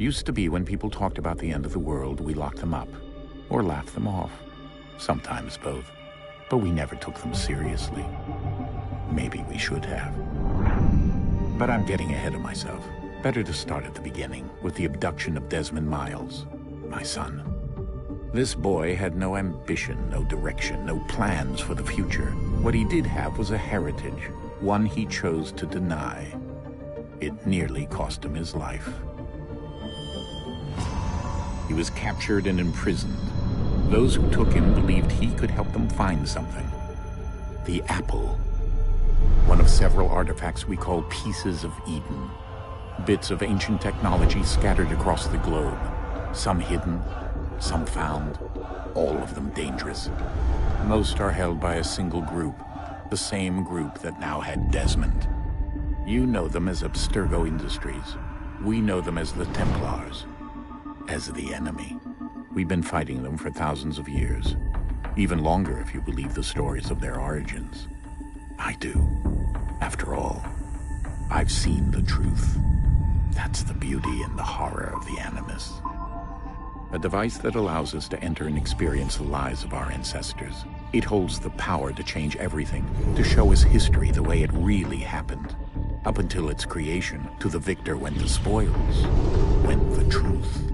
Used to be when people talked about the end of the world, we locked them up, or laughed them off. Sometimes both. But we never took them seriously. Maybe we should have. But I'm getting ahead of myself. Better to start at the beginning, with the abduction of Desmond Miles, my son. This boy had no ambition, no direction, no plans for the future. What he did have was a heritage, one he chose to deny. It nearly cost him his life. He was captured and imprisoned. Those who took him believed he could help them find something. The apple. One of several artifacts we call pieces of Eden. Bits of ancient technology scattered across the globe. Some hidden, some found, all of them dangerous. Most are held by a single group, the same group that now had Desmond. You know them as Abstergo Industries. We know them as the Templars, as the enemy. We've been fighting them for thousands of years, even longer if you believe the stories of their origins. I do. After all, I've seen the truth. That's the beauty and the horror of the Animus. A device that allows us to enter and experience the lives of our ancestors. It holds the power to change everything, to show us history the way it really happened. Up until its creation, to the victor went the spoils, went the truth.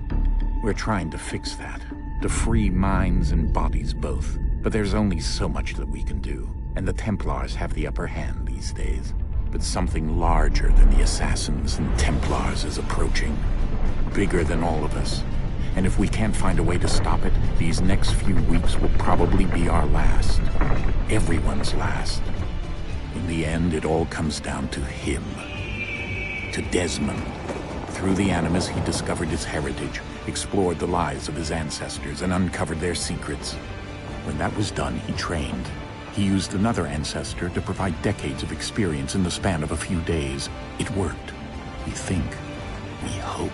We're trying to fix that, to free minds and bodies both. But there's only so much that we can do, and the Templars have the upper hand these days. But something larger than the Assassins and Templars is approaching, bigger than all of us. And if we can't find a way to stop it, these next few weeks will probably be our last. Everyone's last. In the end, it all comes down to him. To Desmond. Through the Animus, he discovered his heritage, explored the lives of his ancestors, and uncovered their secrets. When that was done, he trained. He used another ancestor to provide decades of experience in the span of a few days. It worked. We think. We hope.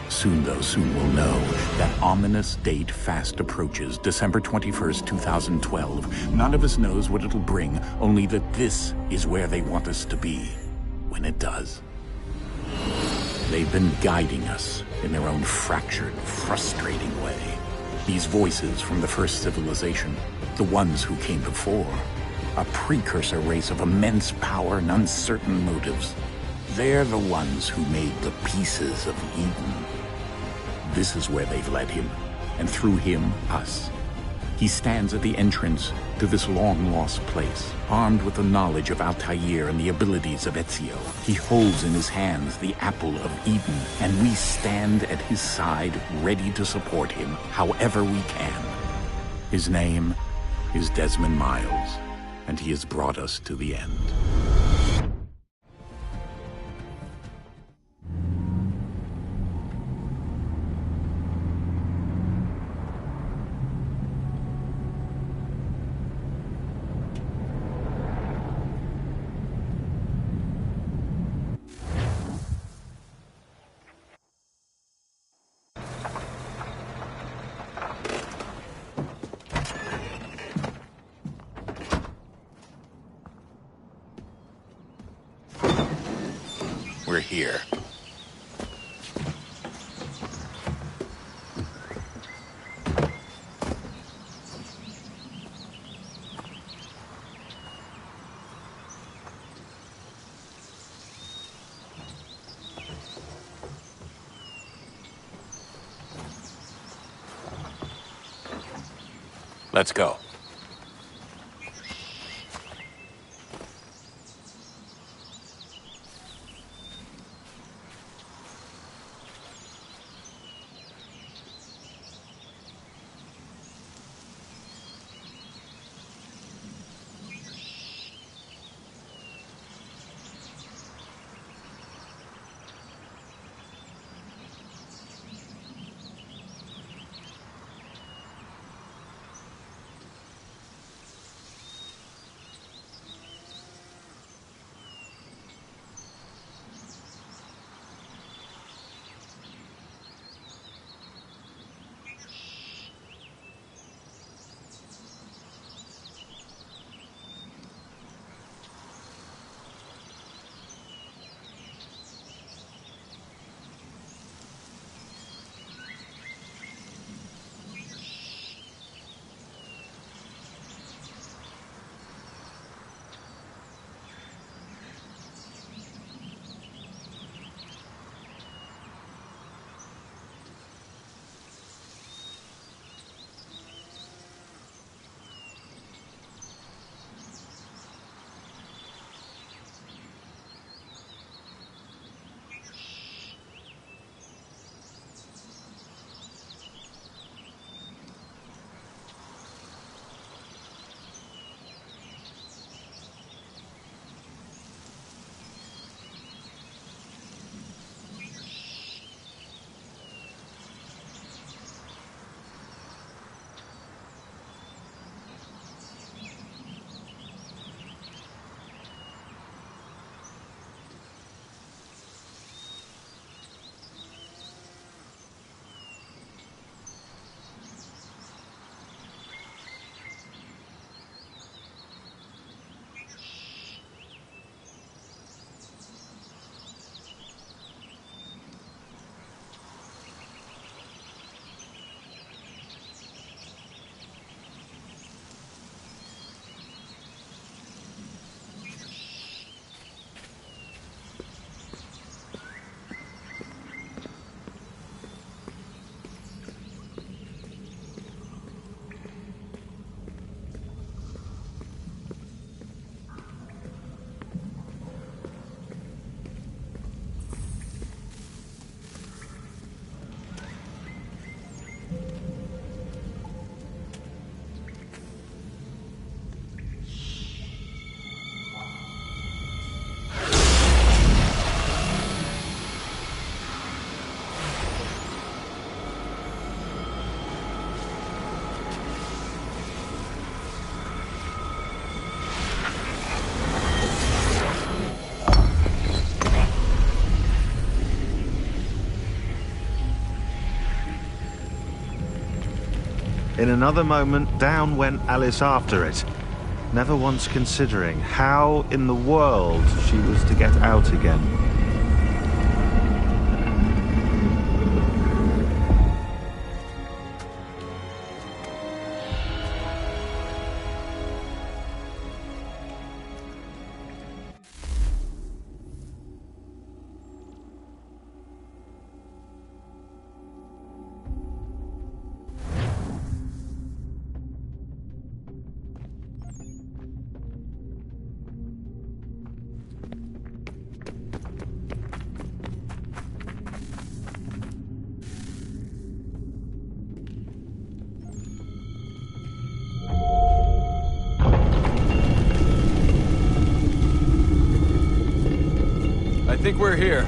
Soon, though, soon we'll know. That ominous date fast approaches, December 21st, 2012. None of us knows what it'll bring, only that this is where they want us to be, when it does. They've been guiding us in their own fractured, frustrating way. These voices from the first civilization, the ones who came before, a precursor race of immense power and uncertain motives. They're the ones who made the pieces of Eden. This is where they've led him, and through him, us. He stands at the entrance to this long-lost place, armed with the knowledge of Altair and the abilities of Ezio. He holds in his hands the apple of Eden, and we stand at his side, ready to support him however we can. His name is Desmond Miles, and he has brought us to the end. We're here. Let's go. In another moment, down went Alice after it, never once considering how in the world she was to get out again. I think we're here.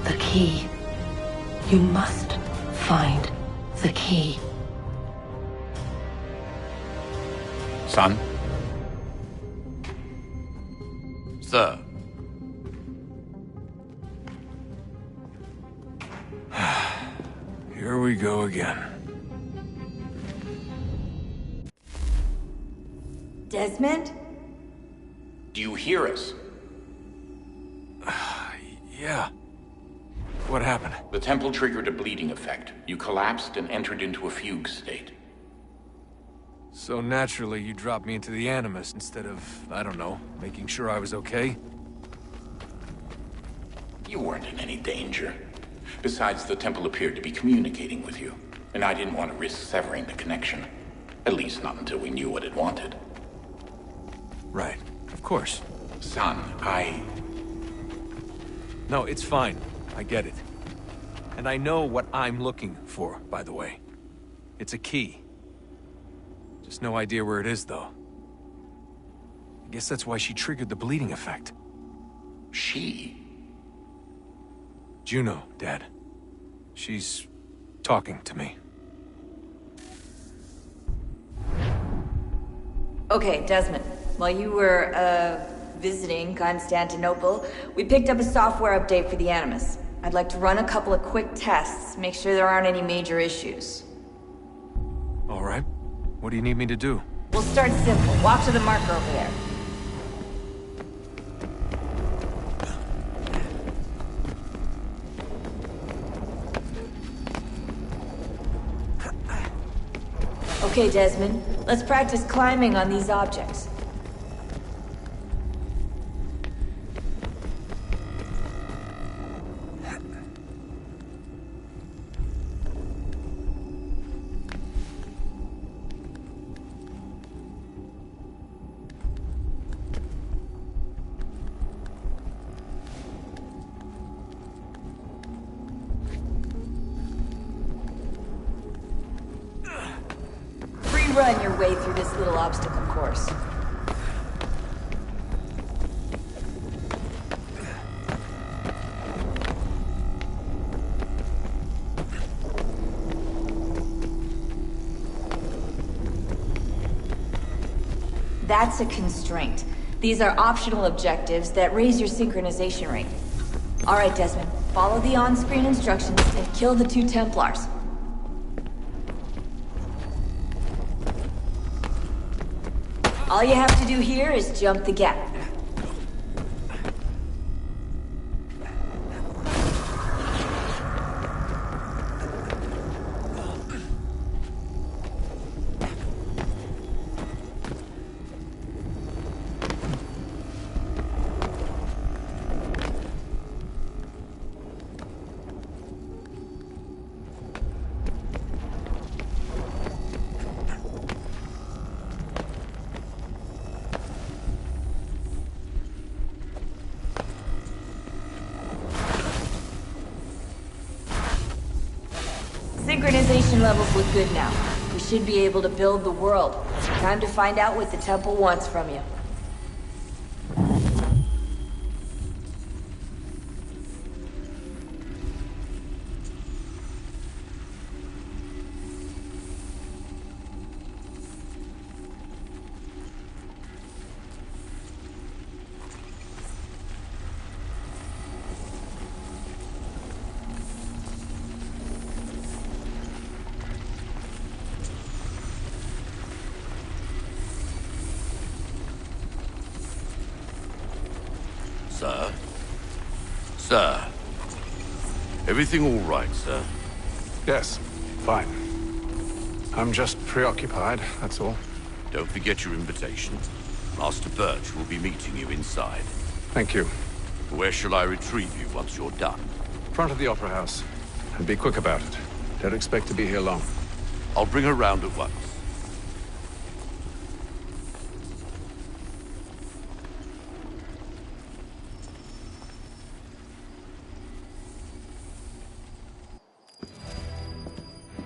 The key. You must find the key. Son? Sir. Here we go again. Desmond? Do you hear us? Yeah. What happened? The temple triggered a bleeding effect. You collapsed and entered into a fugue state. So naturally, you dropped me into the Animus instead of, I don't know, making sure I was okay? You weren't in any danger. Besides, the temple appeared to be communicating with you, and I didn't want to risk severing the connection. At least not until we knew what it wanted. Right. Of course. Son, No, it's fine. I get it. And I know what I'm looking for, by the way. It's a key. Just no idea where it is, though. I guess that's why she triggered the bleeding effect. She? Juno, Dad. She's talking to me. Okay, Desmond. While you were, visiting Constantinople, we picked up a software update for the Animus. I'd like to run a couple of quick tests, make sure there aren't any major issues. All right. What do you need me to do? We'll start simple. Walk to the marker over there. Okay, Desmond. Let's practice climbing on these objects. Run your way through this little obstacle course. That's a constraint. These are optional objectives that raise your synchronization rate. All right, Desmond. Follow the on-screen instructions and kill the 2 Templars. All you have to do here is jump the gap. Synchronization levels look good now. We should be able to build the world. Time to find out what the temple wants from you. Sir? Sir? Everything all right, sir? Yes, fine. I'm just preoccupied, that's all. Don't forget your invitation. Master Birch will be meeting you inside. Thank you. Where shall I retrieve you once you're done? Front of the Opera House. And be quick about it. Don't expect to be here long. I'll bring her round at once.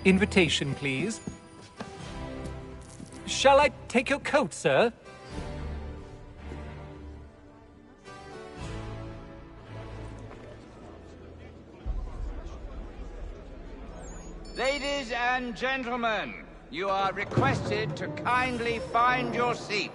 Invitation, please. Shall I take your coat, sir? Ladies and gentlemen, you are requested to kindly find your seats.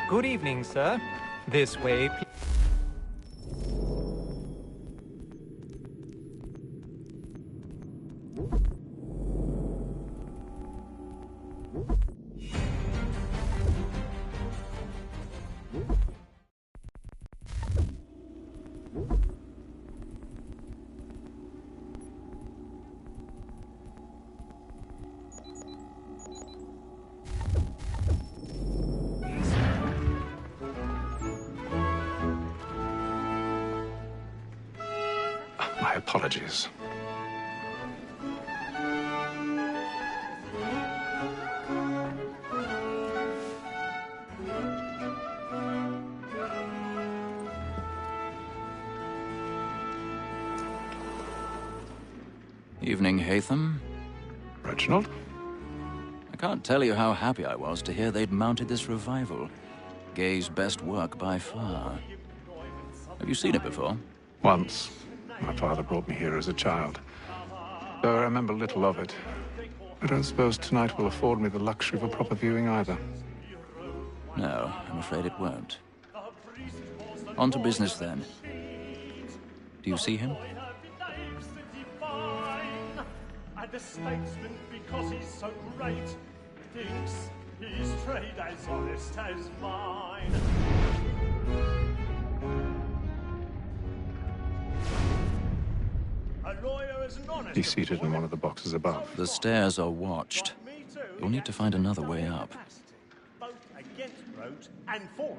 Good evening, sir. This way, please. My apologies. Evening, Hatham. Reginald? I can't tell you how happy I was to hear they'd mounted this revival. Gay's best work by far. Have you seen it before? Once. My father brought me here as a child. Though I remember little of it. I don't suppose tonight will afford me the luxury of a proper viewing either. No, I'm afraid it won't. On to business then. Do you see him? And the statesman, because he's so great, thinks his trade as honest as mine. A lawyer is an honest. He's seated in one of the boxes above. The stairs are watched. You'll need to find another way up. Both against roads and for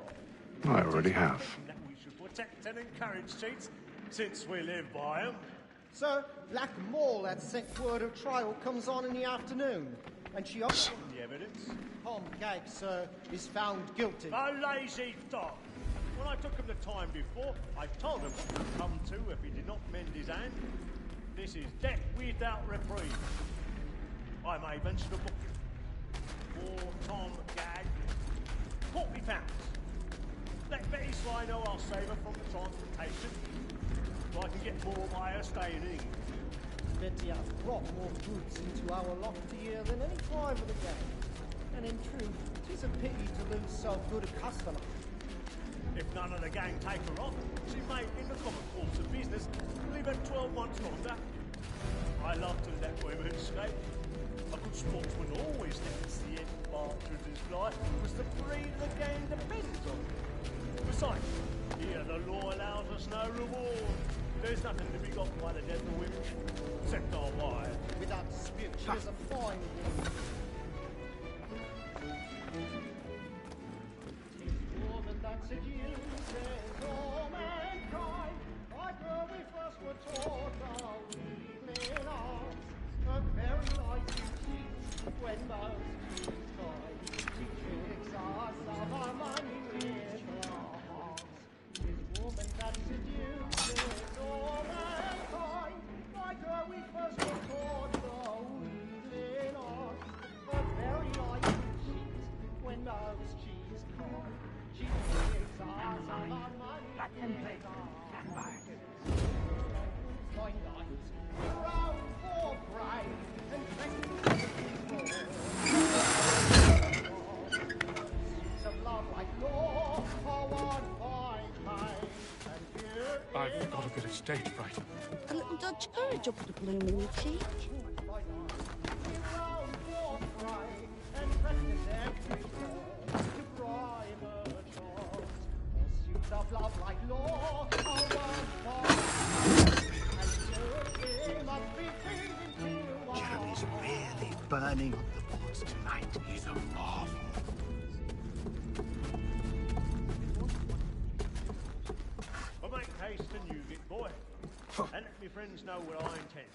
I already have. that we should protect and encourage cheats, since we live by them. Sir, Black Mall had sent word of trial comes on in the afternoon, and she also... The evidence. Tom Gag, sir, is found guilty. A lazy dog. When I took him the time before, I told him what would come to if he did not mend his hand. This is death without reprieve. I may mention a book. For Tom Gag. £40. Let Betty Sly know I'll save her from the transportation, so I can get more of my estate in. Betty has brought more goods into our loft here than any driver of the day. And in truth, it is a pity to lose so good a customer. If none of the gang take her off, she may, in the common course of business, leave her 12 months longer. I love to let women escape. A good sportsman always lets the end partridge's fly, because the breed of the gang depends on it. Besides, here the law allows us no reward. There's nothing to be got by the death of women, except our wives. Without dispute, she is a fine woman. That seduces all mankind, like where we first were taught our evening arts, a very light cheat when most cheats try. She tricks us of our money with our hearts. This woman that seduces all mankind, like where we first were taught our evening arts, a very light cheat when most cheats try. I've got a bit of stage fright. A little Dutch courage up the blooming cheek. Of love like law, Jeremy's really burning up the boards tonight. He's a marvel. Well, make haste and use it, boy. And let me friends know what I intend.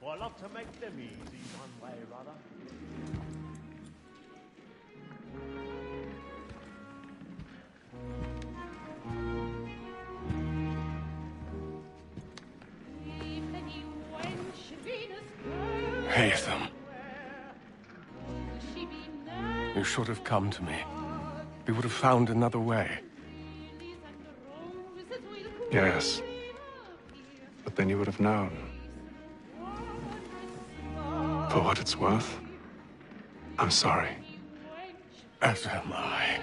For I love to make them easy one way or other. Haytham. You should have come to me. We would have found another way. Yes. But then you would have known. For what it's worth, I'm sorry. As am I.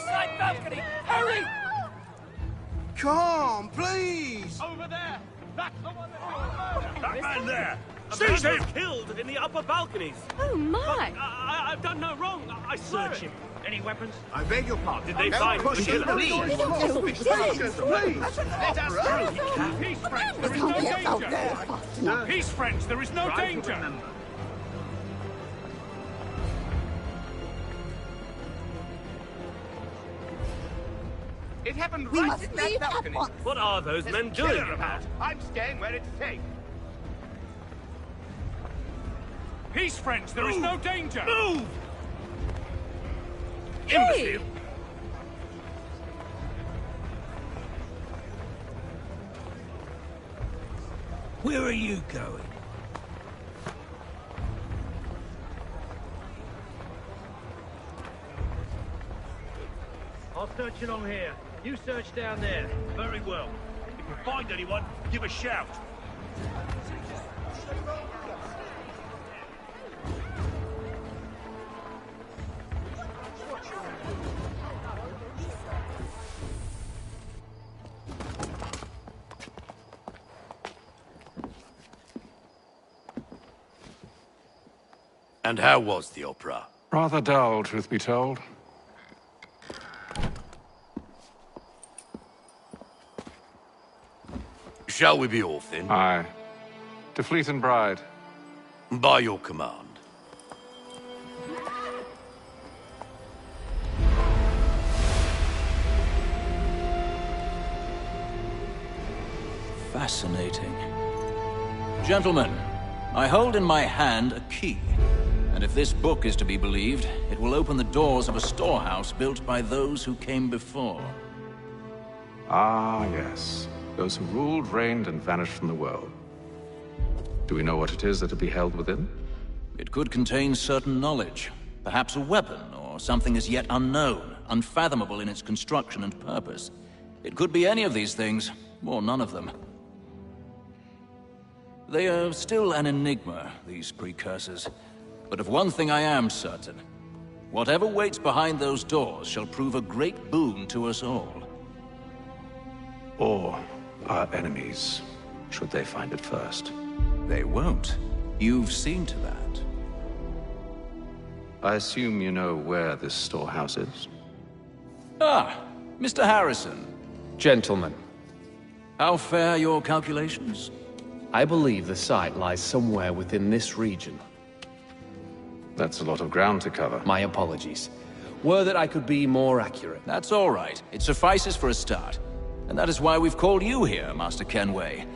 Side balcony! Hurry! Come, please! Over there! That's the one that... That man there! Seize him! Killed in the upper balconies! Oh, my! I've done no wrong. I swear Search him. Any weapons? I beg your pardon. Did they find push him, please? Please! Let us through. Peace, friends, there is no danger! Peace, friends, there is no danger! It happened We right must in that leave at balcony. once. What are those There's men a killer doing? about. I'm staying where it's safe. Peace, friends. There is no danger. Move! Hey! Where are you going? I'll search along here. You search down there. Very well. If you find anyone, give a shout. And how was the opera? Rather dull, truth be told. Shall we be off then? Aye. To Fleet and Bride. By your command. Fascinating. Gentlemen, I hold in my hand a key. And if this book is to be believed, it will open the doors of a storehouse built by those who came before. Ah, yes. Those who ruled, reigned, and vanished from the world. Do we know what it is that will be held within? It could contain certain knowledge. Perhaps a weapon, or something as yet unknown, unfathomable in its construction and purpose. It could be any of these things, or none of them. They are still an enigma, these precursors. But of one thing I am certain. Whatever waits behind those doors shall prove a great boon to us all. Or our enemies, should they find it first. They won't. You've seen to that. I assume you know where this storehouse is? Ah, Mr. Harrison. Gentlemen, How fare your calculations? I believe the site lies somewhere within this region. That's a lot of ground to cover. My apologies. Were that I could be more accurate. That's all right. It suffices for a start. And that is why we've called you here, Master Kenway.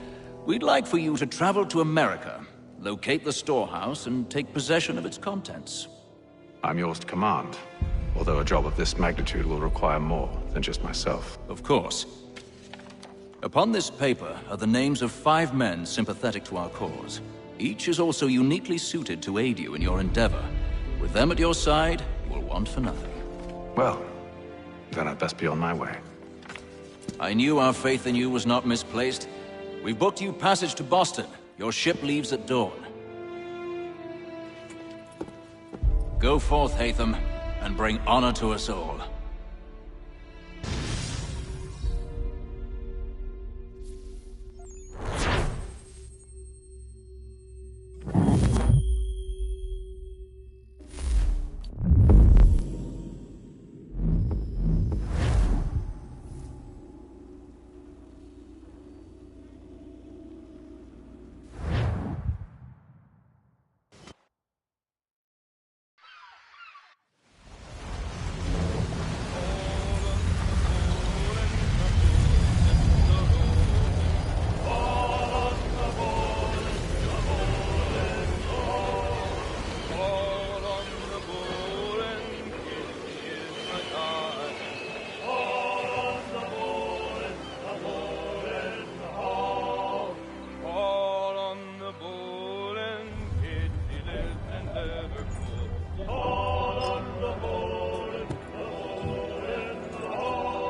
We'd like for you to travel to America, locate the storehouse, and take possession of its contents. I'm yours to command, although a job of this magnitude will require more than just myself. Of course. Upon this paper are the names of 5 men sympathetic to our cause. Each is also uniquely suited to aid you in your endeavor. With them at your side, you will want for nothing. Well, then I'd best be on my way. I knew our faith in you was not misplaced. We've booked you passage to Boston. Your ship leaves at dawn. Go forth, Hatham, and bring honor to us all.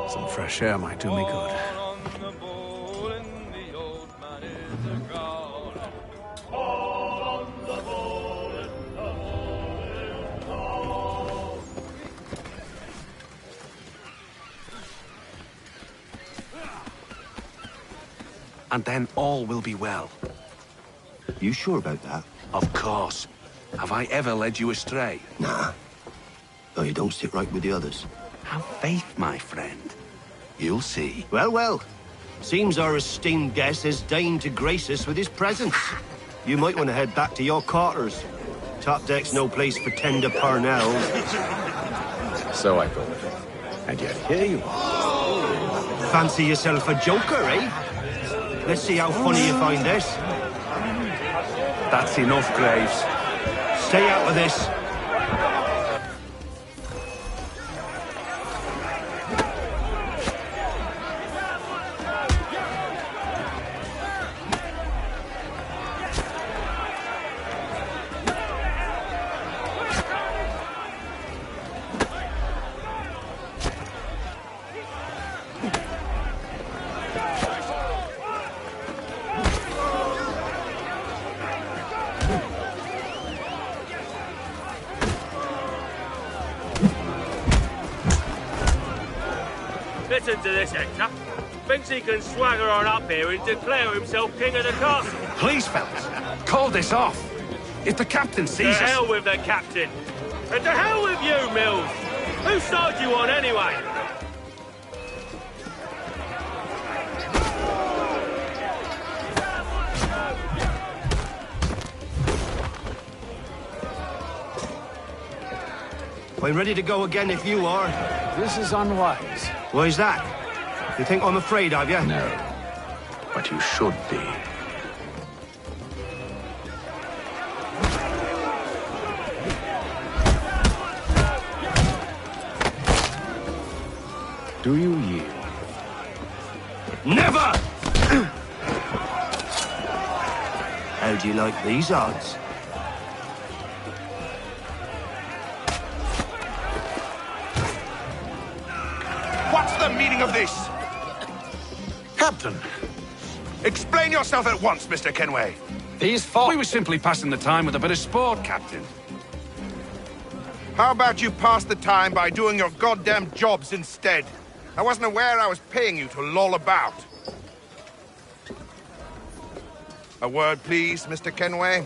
Some fresh air might do me good. And then all will be well. You sure about that? Of course. Have I ever led you astray? Nah. Though you don't sit right with the others. Have faith, my friend. You'll see. Well, well. Seems our esteemed guest has deigned to grace us with his presence. You might want to head back to your quarters. Top deck's no place for tender parnells. So I thought. And yet here you are. Fancy yourself a joker, eh? Let's see how funny you find this. That's enough, Graves. Stay out of this. Listen to this, Hector. Thinks he can swagger on up here and declare himself king of the castle. Please, fellas, call this off. If the captain sees us... To hell with the captain. And to hell with you, Mills. Whose side you on, anyway? I'm ready to go again if you are. This is unwise. Why's that? You think I'm afraid of you? No. But you should be. Do you yield? Never! How do you like these odds? What's the meaning of this? Captain, explain yourself at once, Mr. Kenway. These fault. We were simply passing the time with a bit of sport, Captain. How about you pass the time by doing your goddamn jobs instead? I wasn't aware I was paying you to loll about. A word, please, Mr. Kenway.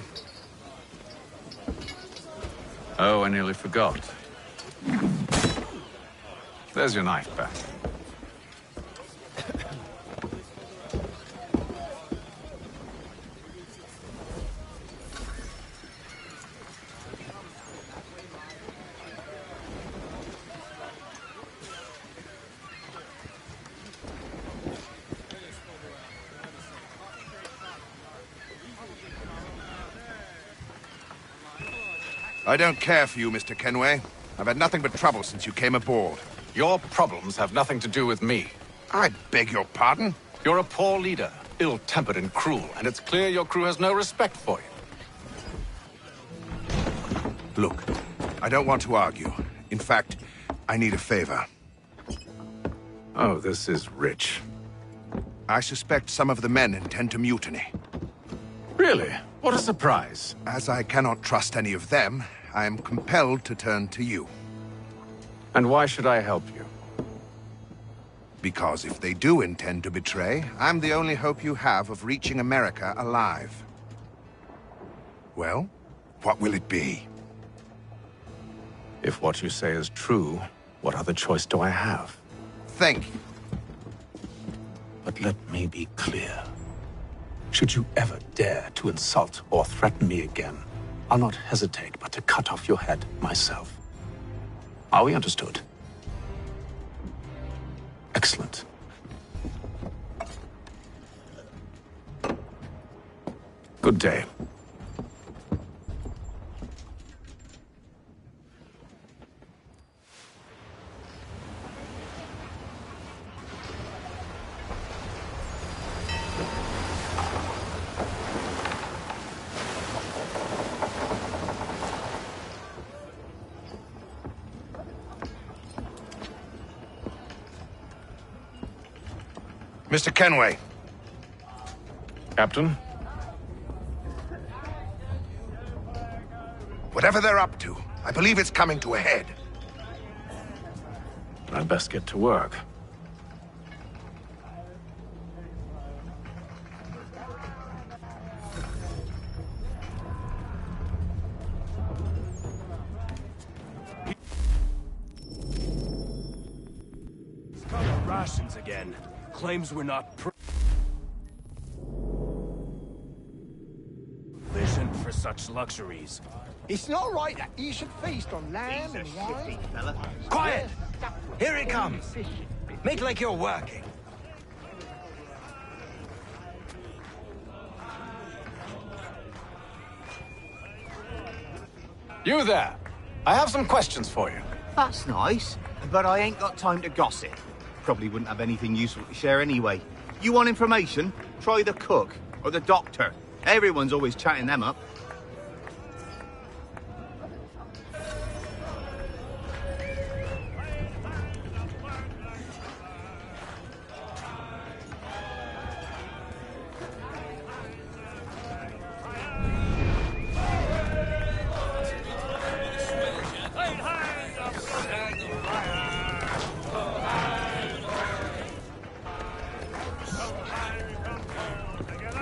Oh, I nearly forgot. There's your knife back. I don't care for you, Mr. Kenway. I've had nothing but trouble since you came aboard. Your problems have nothing to do with me. I beg your pardon? You're a poor leader, ill-tempered and cruel, and it's clear your crew has no respect for you. Look, I don't want to argue. In fact, I need a favor. Oh, this is rich. I suspect some of the men intend to mutiny. Really? What a surprise. As I cannot trust any of them, I am compelled to turn to you. And why should I help you? Because if they do intend to betray, I'm the only hope you have of reaching America alive. Well, what will it be? If what you say is true, what other choice do I have? Thank you. But let me be clear. Should you ever dare to insult or threaten me again, I'll not hesitate but to cut off your head myself. Are we understood? Excellent. Good day. Mr. Kenway. Captain? Whatever they're up to, I believe it's coming to a head. I'd best get to work. Rations again. Claims we're not provisioned for such luxuries. It's not right that you should feast on lamb and wine. Quiet! Here it comes. Make like you're working. You there. I have some questions for you. That's nice, but I ain't got time to gossip. Probably wouldn't have anything useful to share anyway. You want information? Try the cook or the doctor. Everyone's always chatting them up.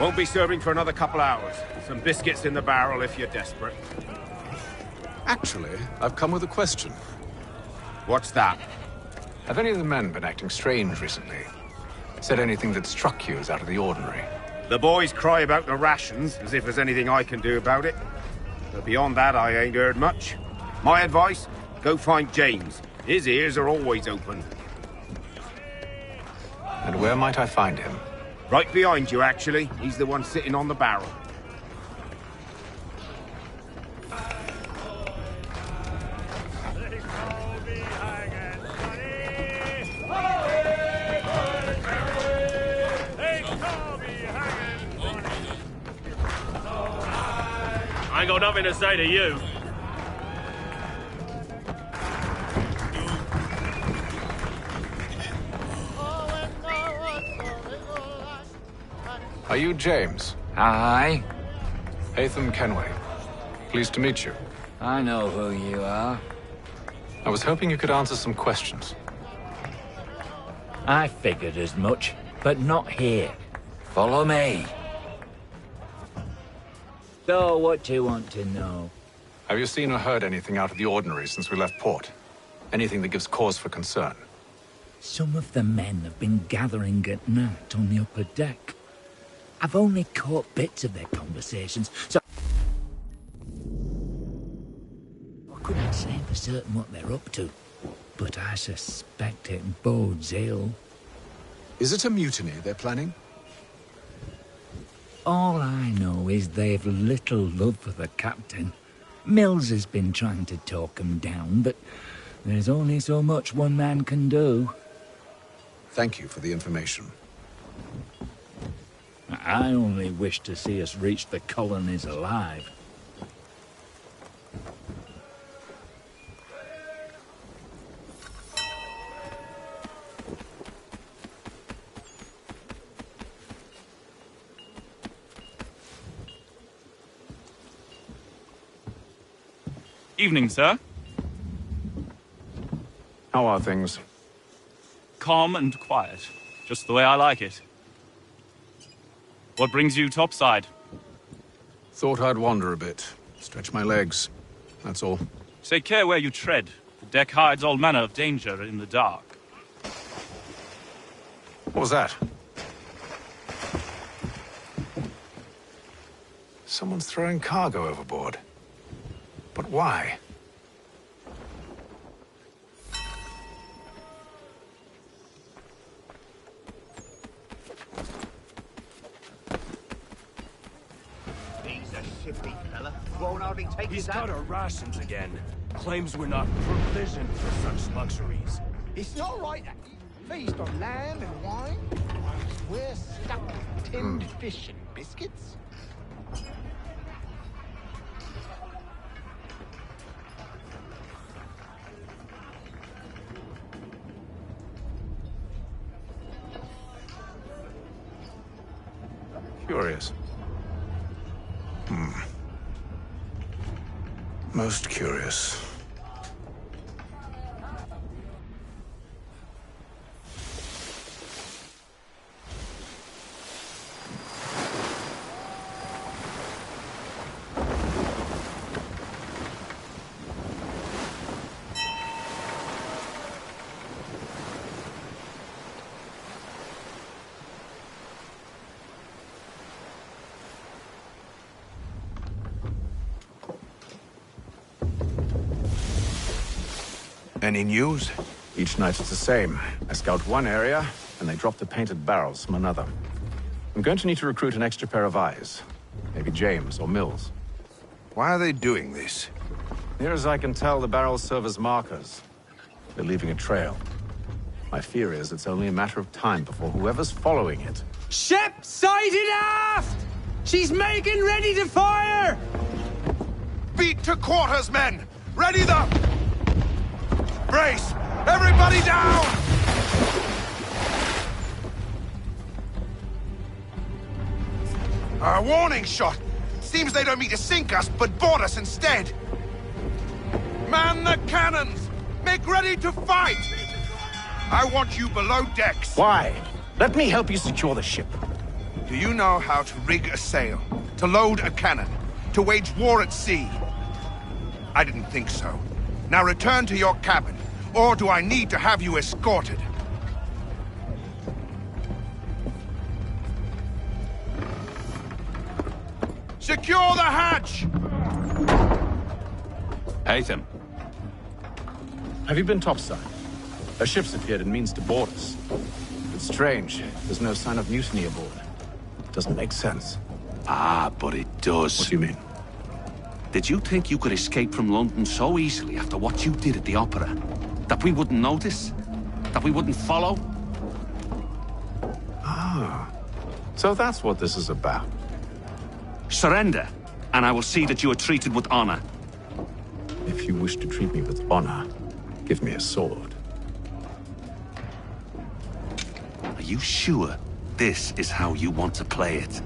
Won't be serving for another couple hours. Some biscuits in the barrel if you're desperate. Actually, I've come with a question. What's that? Have any of the men been acting strange recently? Said anything that struck you as out of the ordinary? The boys cry about the rations, as if there's anything I can do about it. But beyond that, I ain't heard much. My advice? Go find James. His ears are always open. And where might I find him? Right behind you, actually. He's the one sitting on the barrel. I ain't got nothing to say to you. Are you James? Aye. Haytham Kenway. Pleased to meet you. I know who you are. I was hoping you could answer some questions. I figured as much, but not here. Follow me. So, what do you want to know? Have you seen or heard anything out of the ordinary since we left port? Anything that gives cause for concern? Some of the men have been gathering at night on the upper deck. I've only caught bits of their conversations, so I couldn't say for certain what they're up to, but I suspect it bodes ill. Is it a mutiny they're planning? All I know is they've little love for the captain. Mills has been trying to talk 'em down, but there's only so much one man can do. Thank you for the information. I only wish to see us reach the colonies alive. Evening, sir. How are things? Calm and quiet. Just the way I like it. What brings you topside? Thought I'd wander a bit. Stretch my legs. That's all. Take care where you tread. The deck hides all manner of danger in the dark. What was that? Someone's throwing cargo overboard. But why? He's got our rations again. Claims we're not provisioned for such luxuries. It's not right that you feast on lamb and wine whilst we're stuck with tinned fish and biscuits. Curious. Most curious. Any news? Each night it's the same. I scout one area, and they drop the painted barrels from another. I'm going to need to recruit an extra pair of eyes. Maybe James or Mills. Why are they doing this? Near as I can tell, the barrels serve as markers. They're leaving a trail. My fear is it's only a matter of time before whoever's following it... Ship sighted aft! She's making ready to fire! Beat to quarters, men! Ready the... Brace! Everybody down! A warning shot! Seems they don't mean to sink us, but board us instead! Man the cannons! Make ready to fight! I want you below decks. Why? Let me help you secure the ship. Do you know how to rig a sail? To load a cannon? To wage war at sea? I didn't think so. Now return to your cabin, or do I need to have you escorted? Secure the hatch! Haytham. Have you been topside? A ship's appeared and means to board us. It's strange. There's no sign of mutiny aboard. Doesn't make sense. Ah, but it does. What do you mean? Did you think you could escape from London so easily after what you did at the opera? That we wouldn't notice? That we wouldn't follow? Ah. So that's what this is about. Surrender, and I will see that you are treated with honor. If you wish to treat me with honor, give me a sword. Are you sure this is how you want to play it?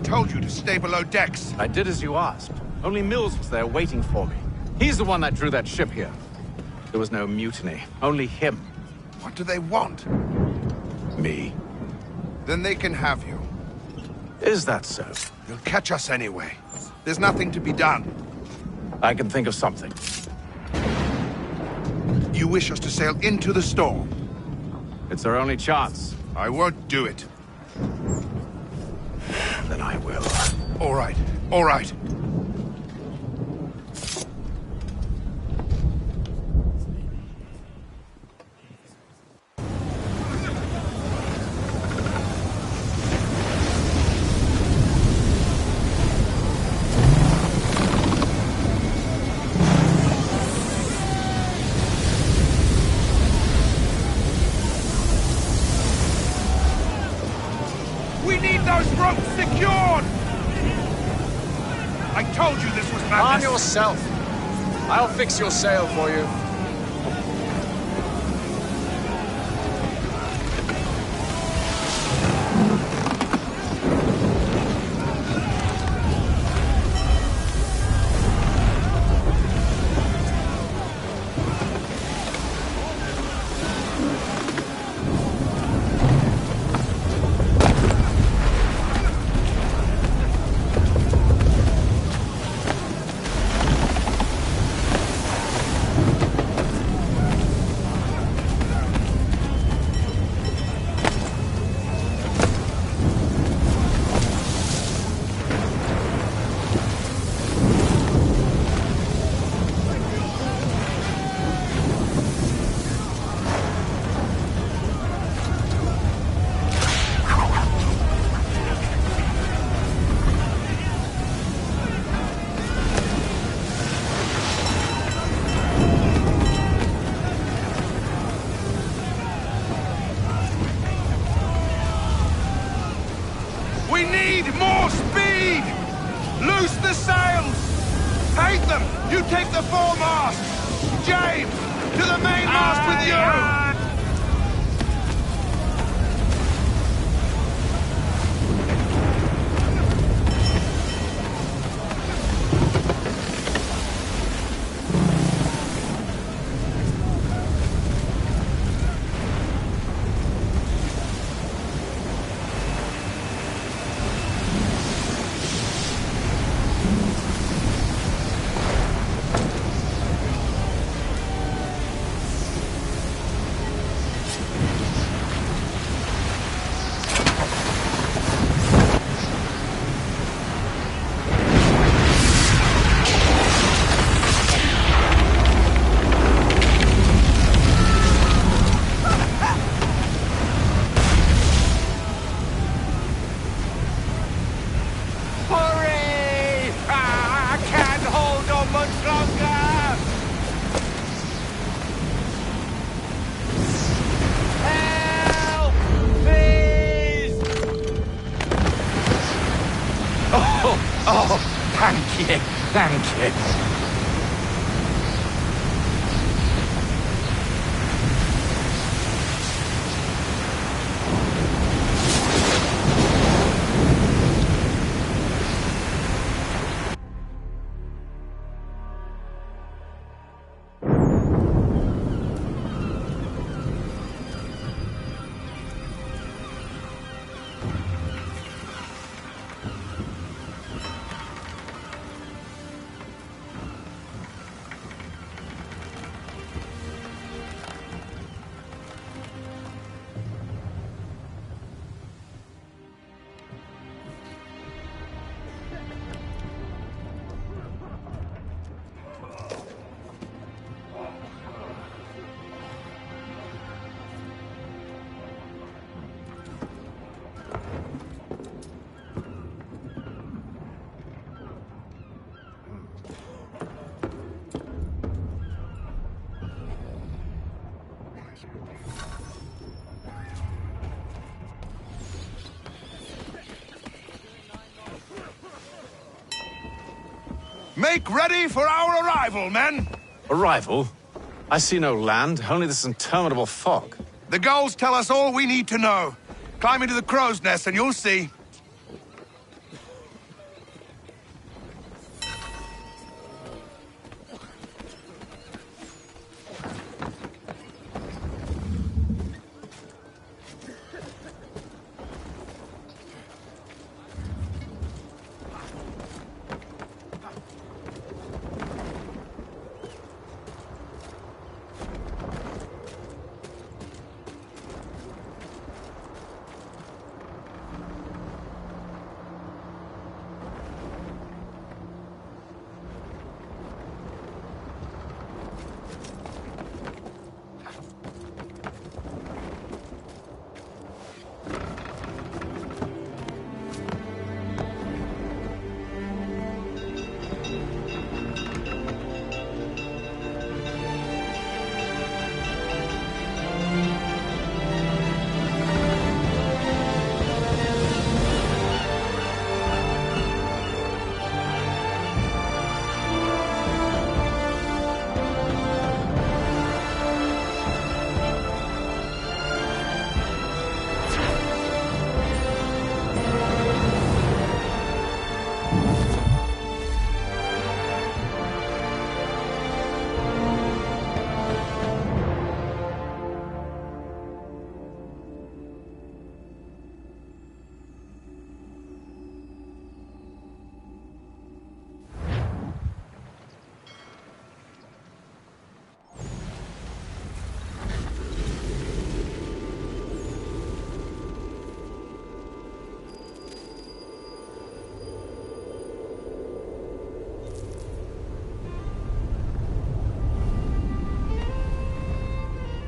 Told you to stay below decks. I did as you asked. Only Mills was there waiting for me. He's the one that drew that ship here. There was no mutiny, only him. What do they want? Me. Then they can have you. Is that so? You'll catch us anyway. There's nothing to be done. I can think of something. You wish us to sail into the storm? It's our only chance. I won't do it. Then I will. All right, all right. We need those ropes secured! I told you this was madness! Arm yourself! I'll fix your sail for you. Hurry! I can't hold on much longer! Help! Please! Oh, thank you, thank you. Make ready for our arrival, men! Arrival? I see no land, only this interminable fog. The gulls tell us all we need to know. Climb into the crow's nest and you'll see.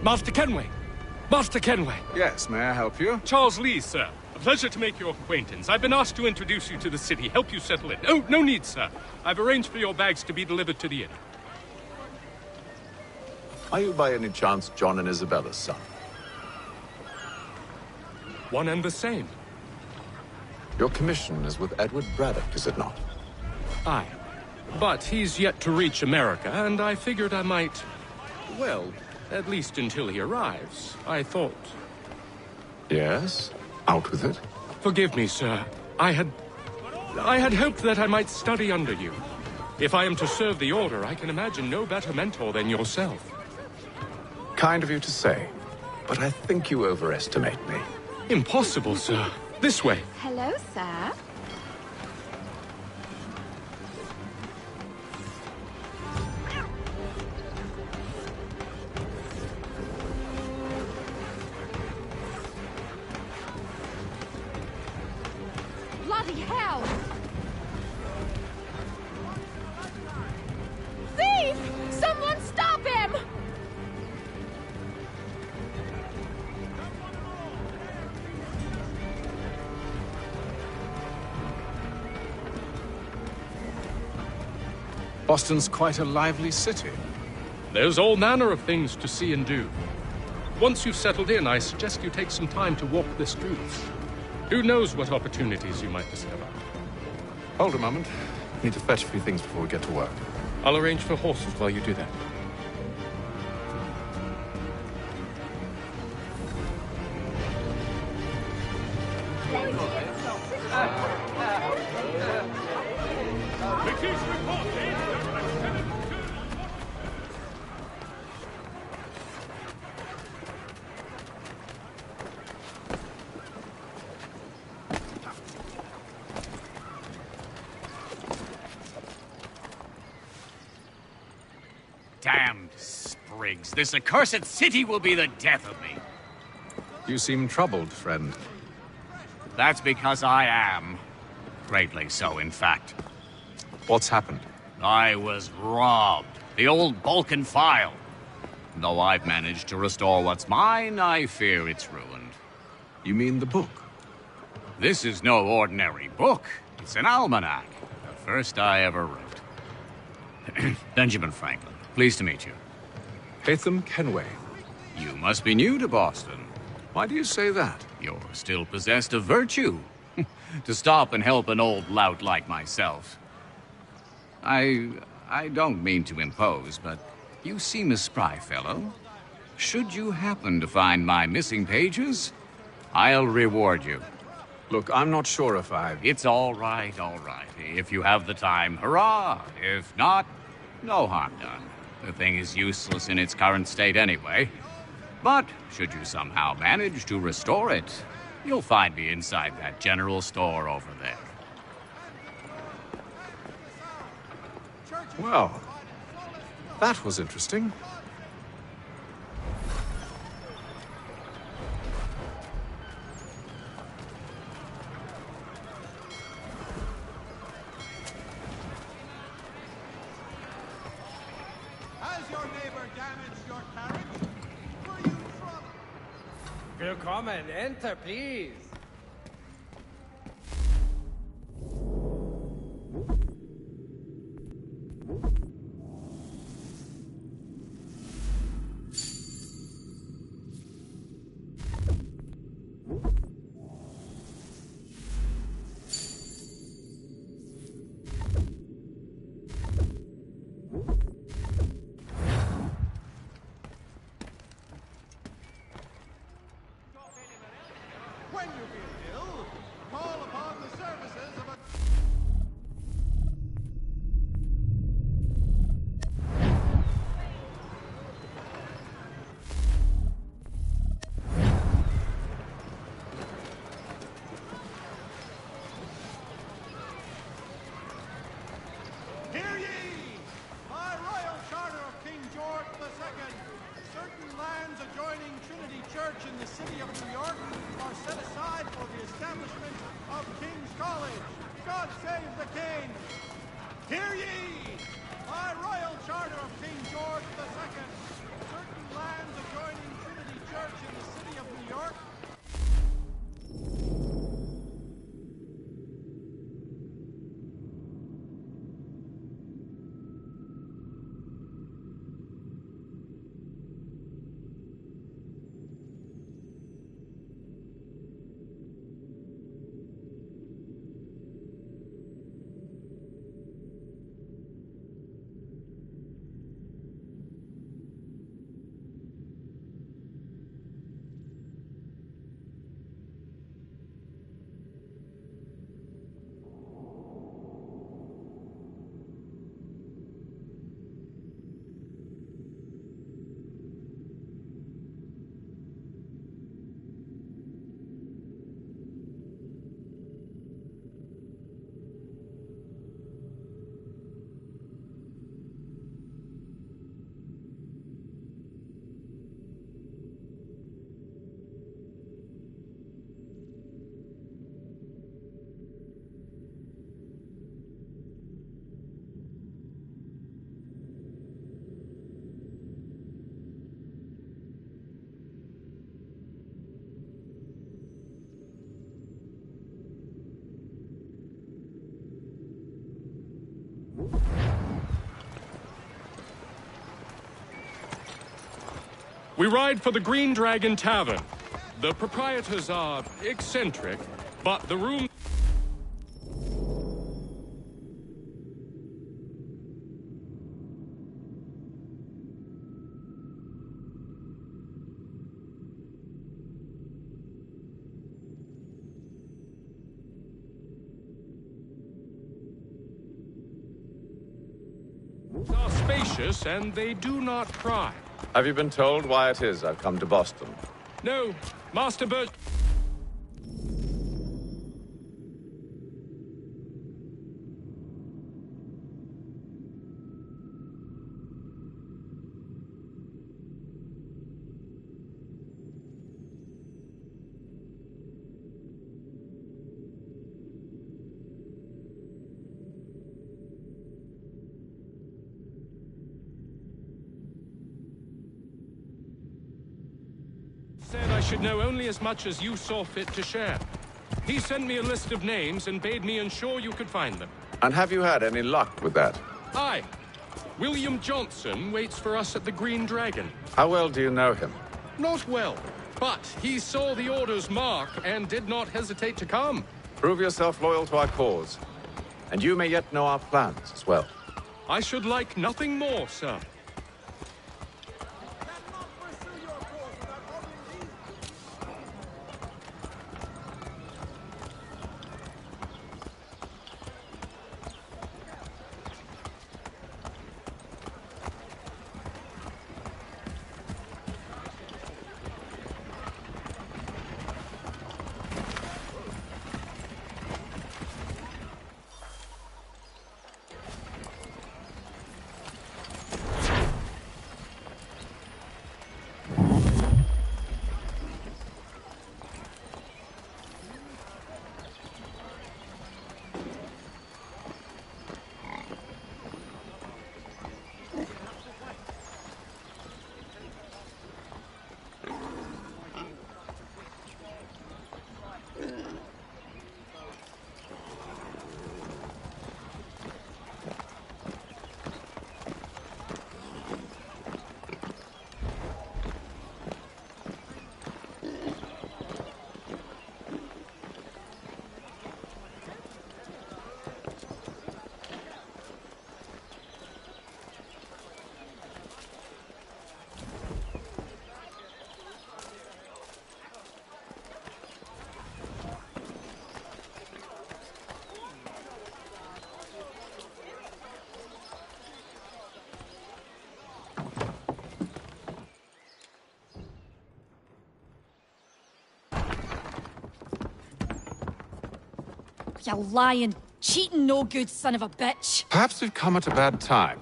Master Kenway! Master Kenway! Yes, may I help you? Charles Lee, sir. A pleasure to make your acquaintance. I've been asked to introduce you to the city, help you settle in. Oh, no need, sir. I've arranged for your bags to be delivered to the inn. Are you by any chance John and Isabella's son? One and the same. Your commission is with Edward Braddock, is it not? Aye. But he's yet to reach America, and I figured I might, well, At least until he arrives, I thought. Yes? Out with it. Forgive me, sir. I had hoped that I might study under you. If I am to serve the Order, I can imagine no better mentor than yourself. Kind of you to say, but I think you overestimate me. Impossible, sir. This way. Hello, sir. Bloody hell! Thief! Someone stop him! Boston's quite a lively city. There's all manner of things to see and do. Once you've settled in, I suggest you take some time to walk the streets. Who knows what opportunities you might discover. Hold a moment. Need to fetch a few things before we get to work. I'll arrange for horses while you do that. Damned sprigs. This accursed city will be the death of me. You seem troubled, friend. That's because I am. Greatly so, in fact. What's happened? I was robbed. The old Balkan file. Though I've managed to restore what's mine, I fear it's ruined. You mean the book? This is no ordinary book. It's an almanac. The first I ever wrote. Benjamin Franklin. Pleased to meet you. Hatham Kenway. You must be new to Boston. Why do you say that? You're still possessed of virtue. To stop and help an old lout like myself. I don't mean to impose, but you seem a spry fellow. Should you happen to find my missing pages, I'll reward you. Look, I'm not sure if I... It's all right, all right. If you have the time, hurrah! If not, no harm done. The thing is useless in its current state anyway. But should you somehow manage to restore it, you'll find me inside that general store over there. Well, that was interesting. Has your neighbor damaged your carriage? Were you troubled? Willkommen, enter, please. When you feel ill, call upon the services of a... Hear ye! By royal charter of King George II, certain lands adjoining Trinity Church in the city of New York are set aside for the establishment of King's College. God save the King! Hear ye! By royal charter of King George II, certain lands adjoining Trinity Church in the city of New York We ride for the Green Dragon Tavern. The proprietors are eccentric, but the room... are spacious and they do not pry. Have you been told why it is I've come to Boston? No, Master Birch... said I should know only as much as you saw fit to share. He sent me a list of names and bade me ensure you could find them. And have you had any luck with that? Aye. William Johnson waits for us at the Green Dragon. How well do you know him? Not well, but he saw the order's mark and did not hesitate to come. Prove yourself loyal to our cause. And you may yet know our plans as well. I should like nothing more, sir. You lying, cheating, no good son of a bitch. Perhaps we've come at a bad time.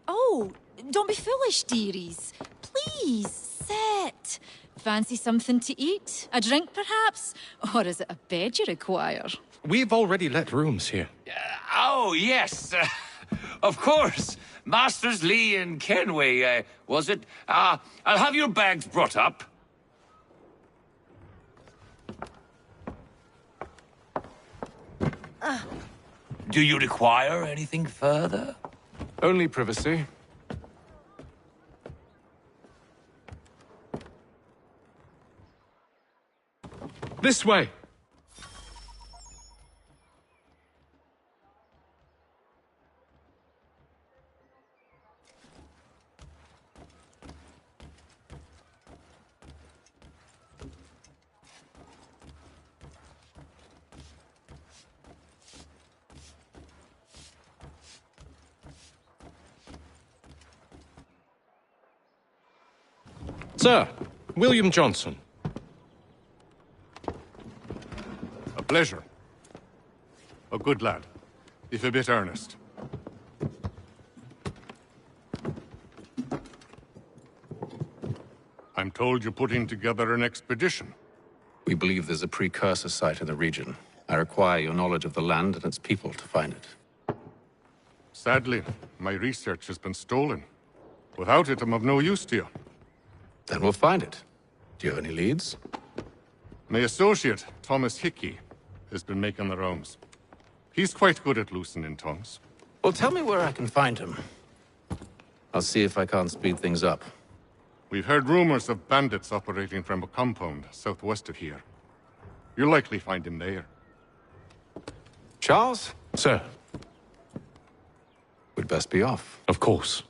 Oh, don't be foolish, dearies. Please, sit. Fancy something to eat? A drink, perhaps? Or is it a bed you require? We've already let rooms here. Oh, yes. Of course. Masters Lee and Kenway, was it? I'll have your bags brought up. Do you require anything further? Only privacy. This way. Sir, William Johnson. A pleasure. A good lad, if a bit earnest. I'm told you're putting together an expedition. We believe there's a precursor site in the region. I require your knowledge of the land and its people to find it. Sadly, my research has been stolen. Without it, I'm of no use to you. Then we'll find it. Do you have any leads? My associate, Thomas Hickey, has been making the rounds. He's quite good at loosening tongues. Well, tell me where I can find him. I'll see if I can't speed things up. We've heard rumors of bandits operating from a compound southwest of here. You'll likely find him there. Charles? Sir. We'd best be off. Of course.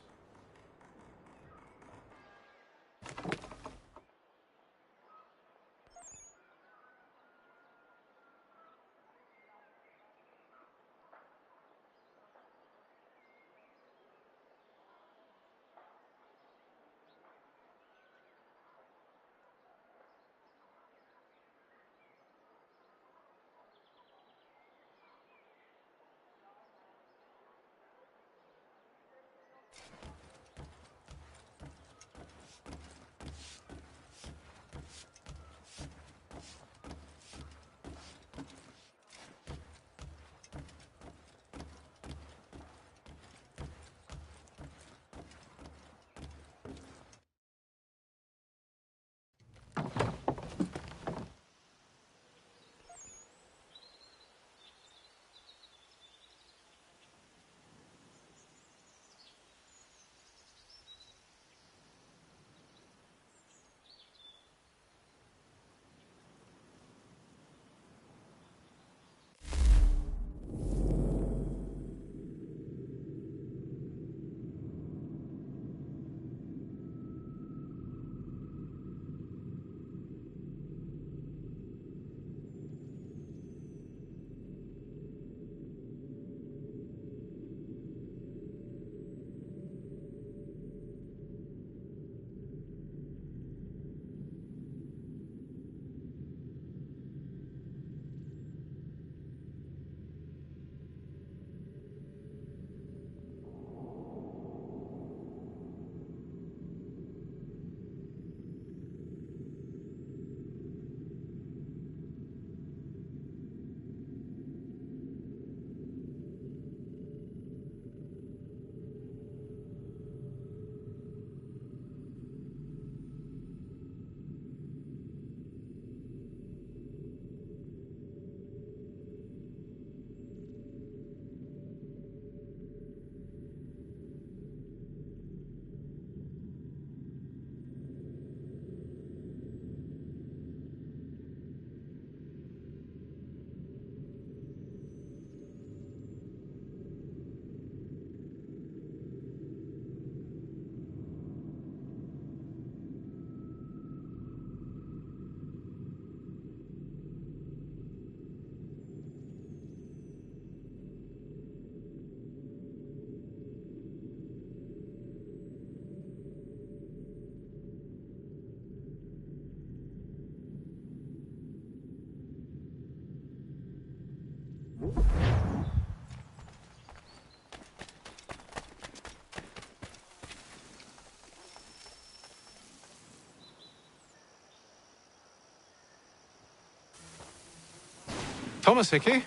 Thomas Hickey?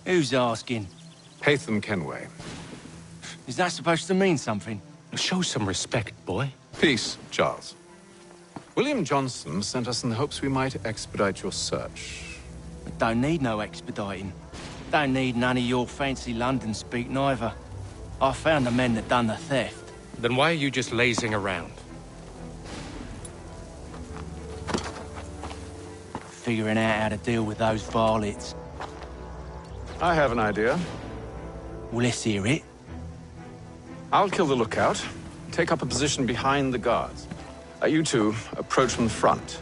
Who's asking? Haytham Kenway. Is that supposed to mean something? Show some respect, boy. Peace, Charles. William Johnson sent us in the hopes we might expedite your search. I don't need no expediting. Don't need none of your fancy London speak neither. I found the men that done the theft. Then why are you just lazing around? Figuring out how to deal with those varlets. I have an idea. Well, let's hear it. I'll kill the lookout, take up a position behind the guards. You two approach from the front.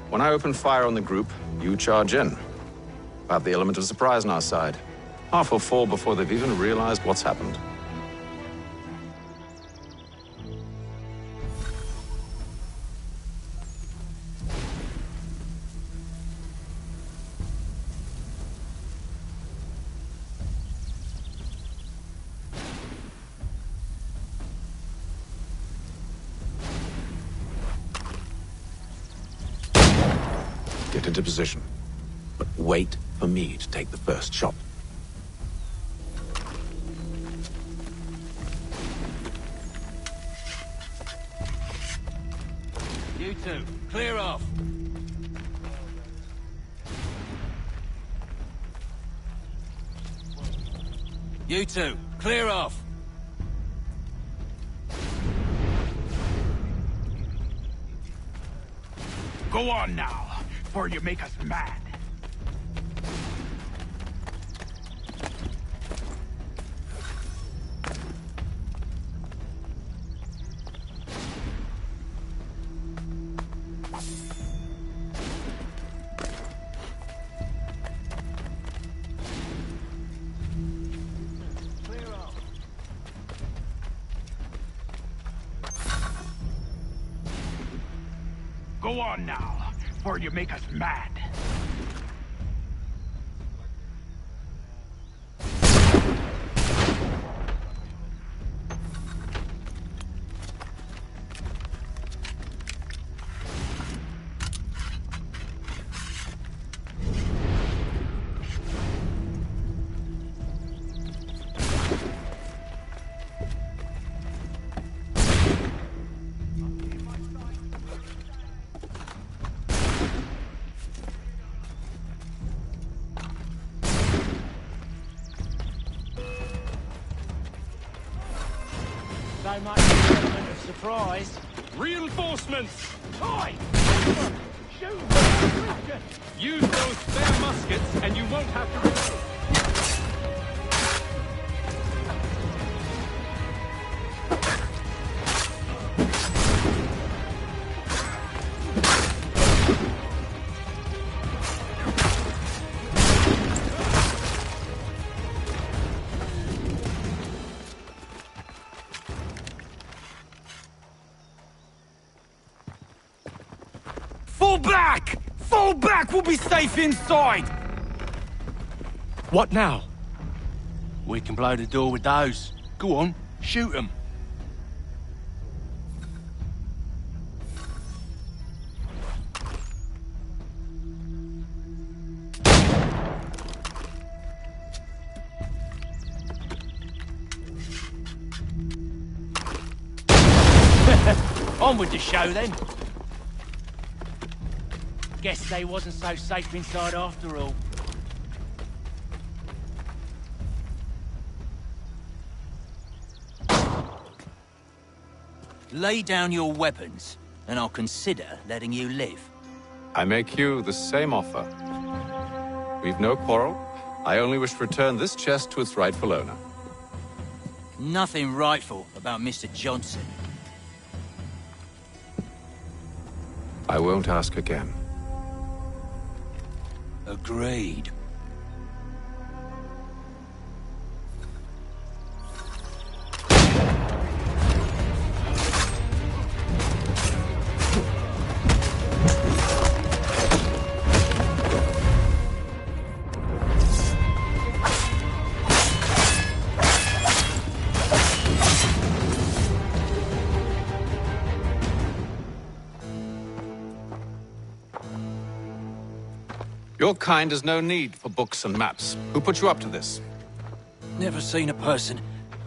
When I open fire on the group, you charge in. We'll have the element of surprise on our side. Half will fall before they've even realized what's happened. Get into position, but wait for me to take the first shot. You two, clear off. You two, clear off. Go on now, before you make us mad. Go on now, before you make us mad. So much element of surprise. Reinforcements! Toy! Shoot! Use those spare muskets, and you won't have to reload. Fall back! Fall back! We'll be safe inside! What now? We can blow the door with those. Go on, shoot them. On with the show then. Guess they wasn't so safe inside after all. Lay down your weapons, and I'll consider letting you live. I make you the same offer. We've no quarrel. I only wish to return this chest to its rightful owner. Nothing rightful about Mr. Johnson. I won't ask again. Agreed. Your kind has no need for books and maps. Who put you up to this? Never seen a person.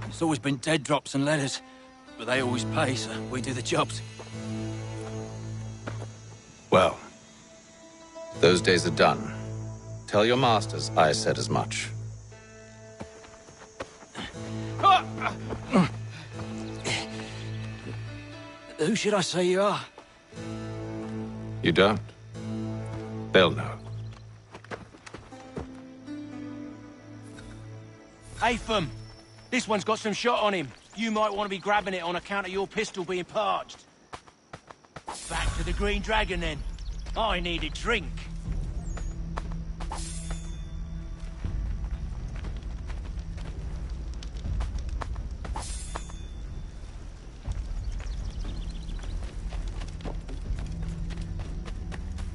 It's always been dead drops and letters. But they always pay, so we do the jobs. Well, those days are done. Tell your masters I said as much. Who should I say you are? You don't? They'll know. Atham, this one's got some shot on him. You might want to be grabbing it on account of your pistol being parched. Back to the Green Dragon, then. I need a drink.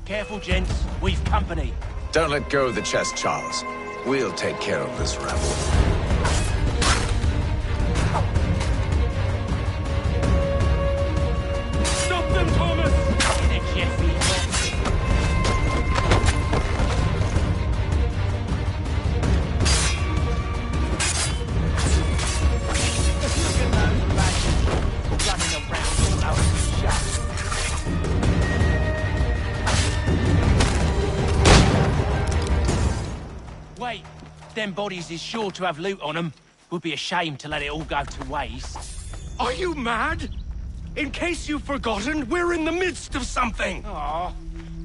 Careful, gents. We've company. Don't let go of the chest, Charles. We'll take care of this rabble. Stop them, Thomas! In a jiffy. Wait, them bodies is sure to have loot on them. Would be a shame to let it all go to waste. Are you mad? In case you've forgotten, we're in the midst of something! Aw,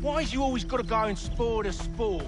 Why's you always gotta go and spoil the sport?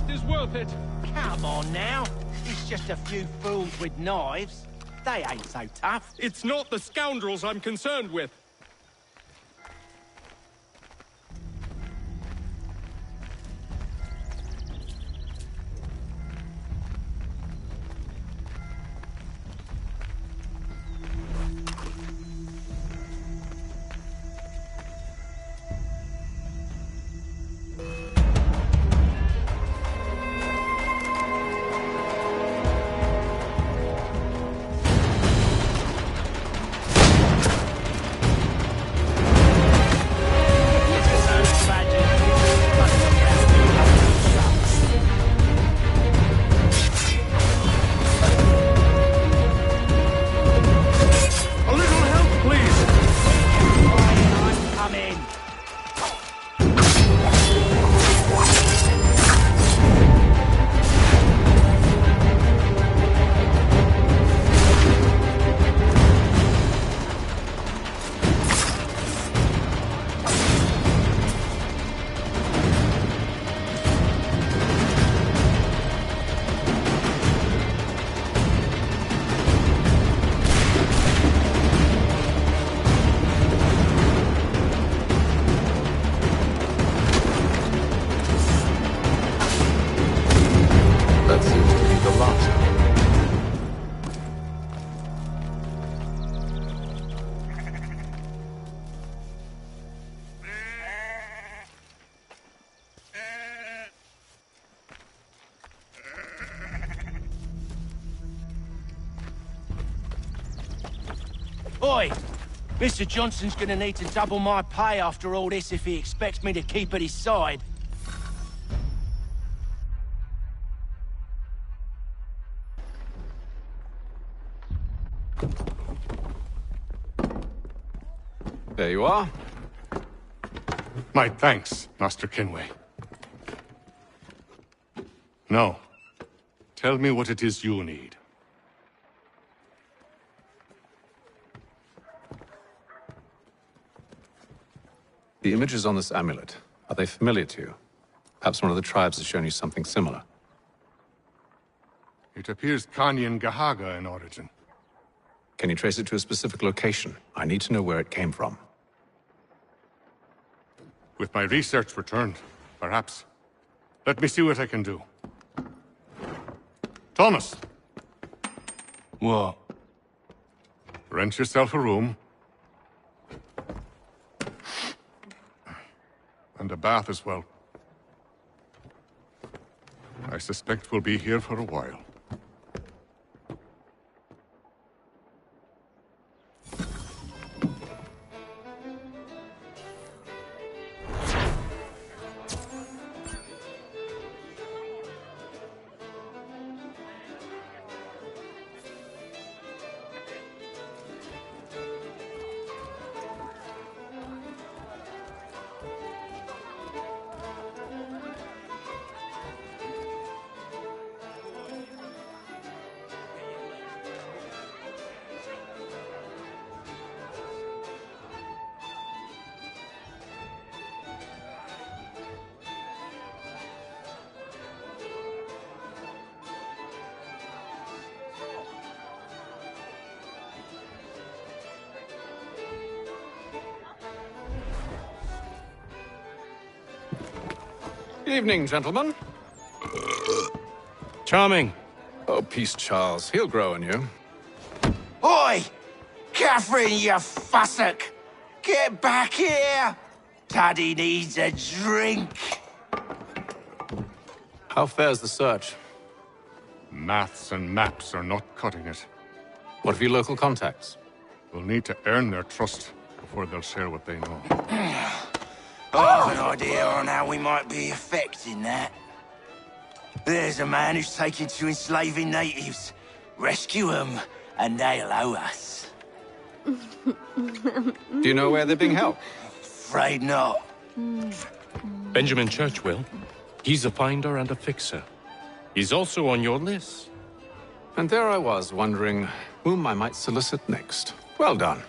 Is worth it. Come on now. It's just a few fools with knives. They ain't so tough. It's not the scoundrels I'm concerned with. Oi! Mr. Johnson's gonna need to double my pay after all this if he expects me to keep at his side. There you are. My thanks, Master Kenway. Now, tell me what it is you need. The images on this amulet, are they familiar to you? Perhaps one of the tribes has shown you something similar. It appears Kanyan Gahaga in origin. Can you trace it to a specific location? I need to know where it came from. With my research returned, perhaps. Let me see what I can do. Thomas! What? Rent yourself a room. And a bath as well. I suspect we'll be here for a while. Evening, gentlemen. Charming. Oh, peace, Charles. He'll grow on you. Oi! Catherine, you fussock! Get back here! Daddy needs a drink. How fares the search? Maths and maps are not cutting it. What of your local contacts? We'll need to earn their trust before they'll share what they know. I have an idea on how we might be affecting that. There's a man who's taken to enslaving natives. Rescue them, and they'll owe us. Do you know where they're being held? Afraid not. Benjamin Church will. He's a finder and a fixer. He's also on your list. And there I was, wondering whom I might solicit next. Well done.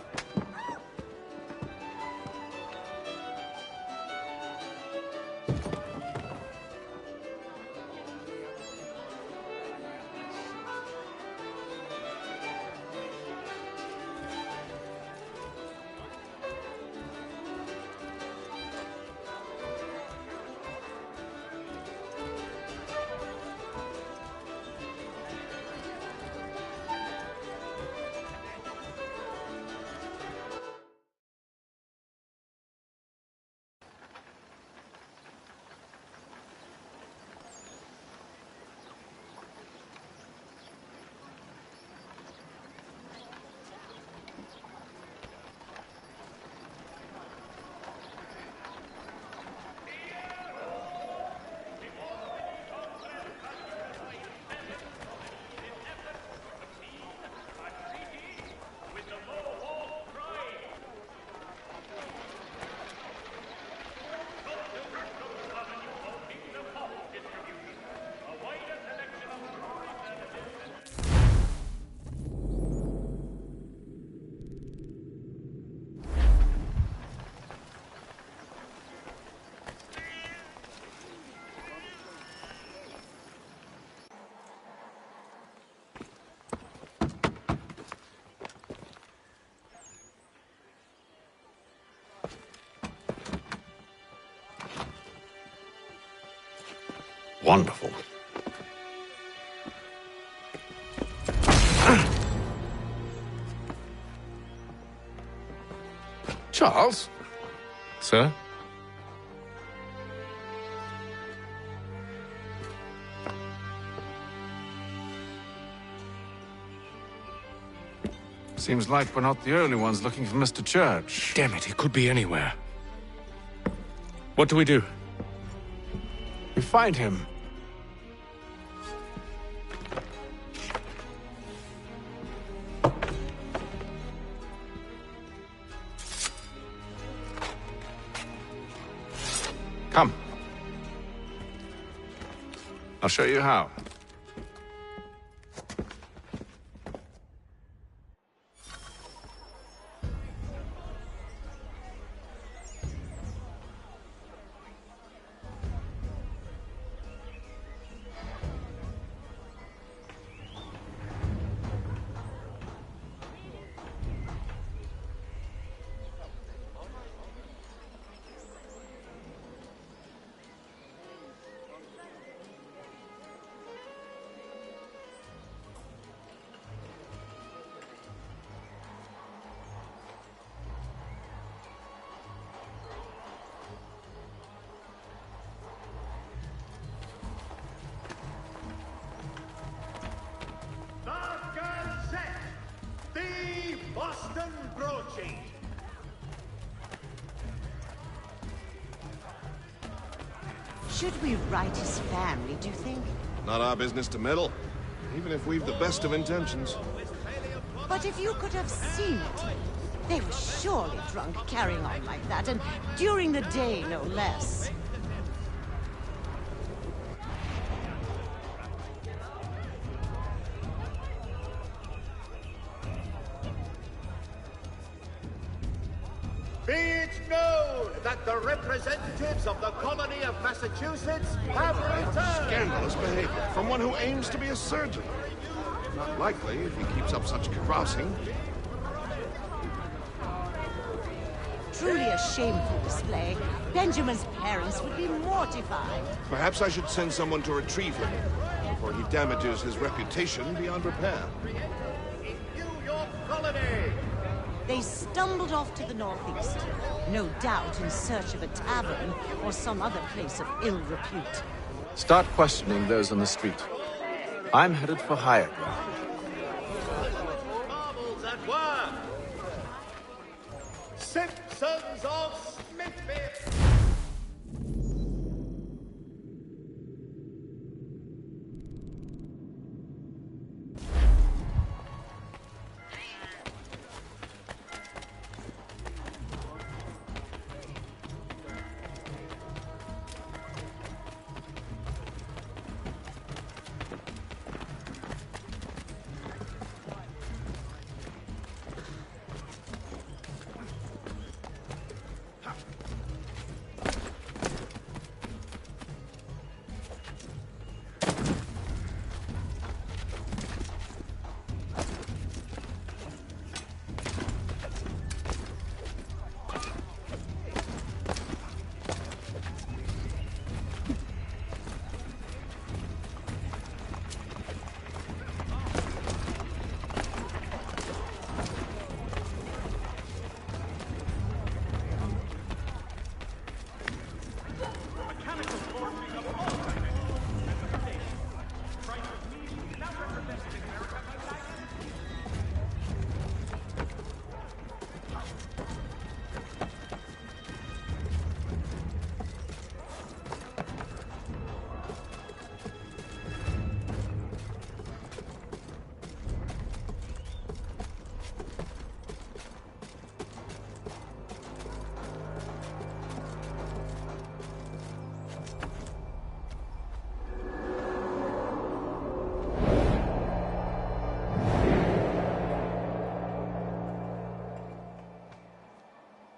Wonderful. Charles? Sir? Seems like we're not the only ones looking for Mr. Church. Damn it, he could be anywhere. What do we do? We find him. Come. I'll show you how. Should we write his family, do you think? Not our business to meddle, even if we've the best of intentions. But if you could have seen it, they were surely drunk carrying on like that, and during the day, no less. Be it known that the representatives of the colony of Massachusetts have returned! Scandalous behavior from one who aims to be a surgeon. Not likely if he keeps up such carousing. truly a shameful display. Benjamin's parents would be mortified. Perhaps I should send someone to retrieve him before he damages his reputation beyond repair. They stumbled off to the northeast, no doubt in search of a tavern or some other place of ill repute. Start questioning those on the street. I'm headed for higher ground. Marbles at work! Simpsons of Smithfield!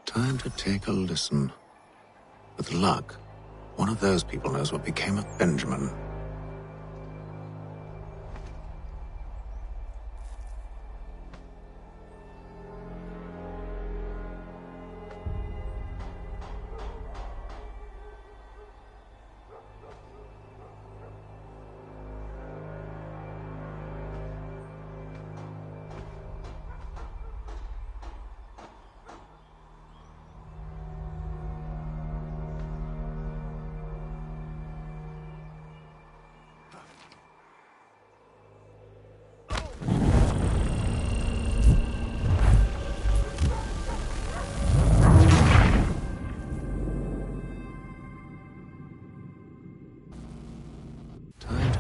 Time to take a listen. With luck, one of those people knows what became of Benjamin.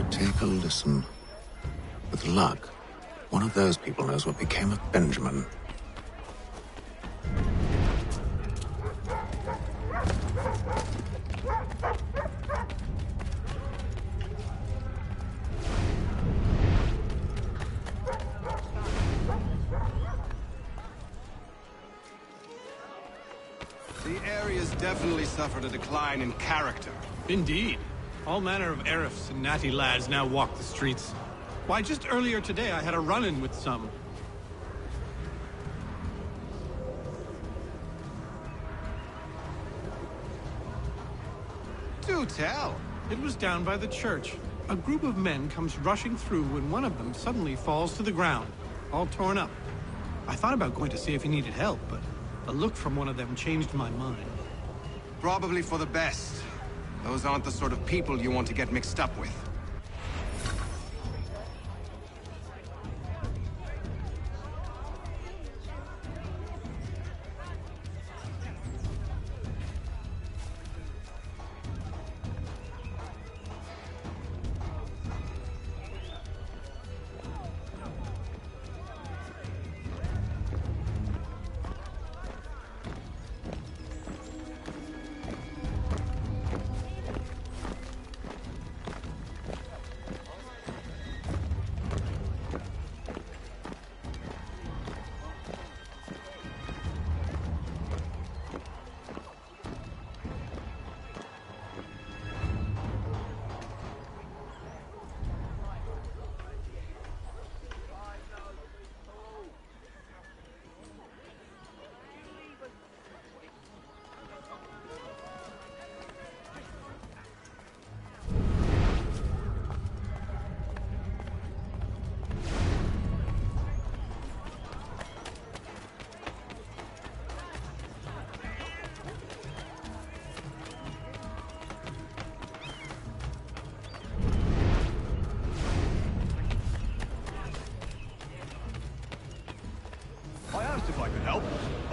Take a listen. With luck, one of those people knows what became of Benjamin. The area's definitely suffered a decline in character. Indeed. All manner of Arifs and natty lads now walk the streets. Why, just earlier today I had a run-in with some. Do tell. It was down by the church. A group of men comes rushing through when one of them suddenly falls to the ground, all torn up. I thought about going to see if he needed help, but a look from one of them changed my mind. Probably for the best. Those aren't the sort of people you want to get mixed up with.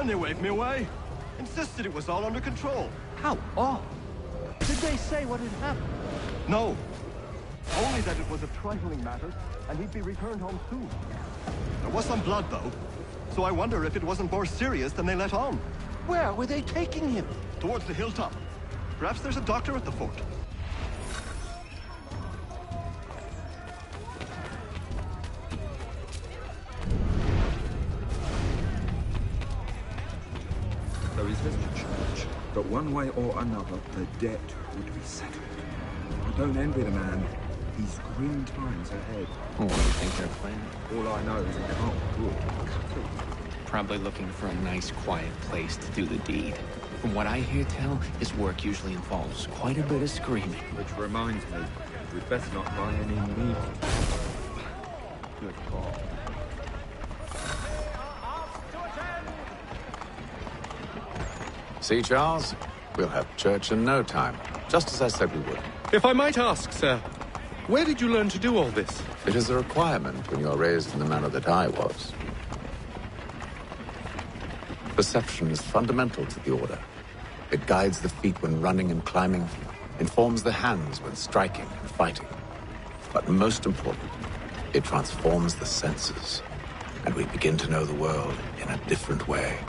and they waved me away. Insisted it was all under control. How odd. Did they say what had happened? No. Only that it was a trifling matter, and he'd be returned home soon. There was some blood, though, so I wonder if it wasn't more serious than they let on. Where were they taking him? Towards the hilltop. Perhaps there's a doctor at the fort. There is little church, but one way or another, the debt would be settled. I don't envy the man. He's grim times ahead. What do you think they're planning? All I know is it can't be good. Probably looking for a nice, quiet place to do the deed. From what I hear tell, his work usually involves quite a bit of screaming. Which reminds me, we'd best not buy any meat. Good call. See, Charles? We'll have church in no time, just as I said we would. If I might ask, sir, where did you learn to do all this? It is a requirement when you are raised in the manner that I was. Perception is fundamental to the Order. It guides the feet when running and climbing, informs the hands when striking and fighting. But most important, it transforms the senses, and we begin to know the world in a different way.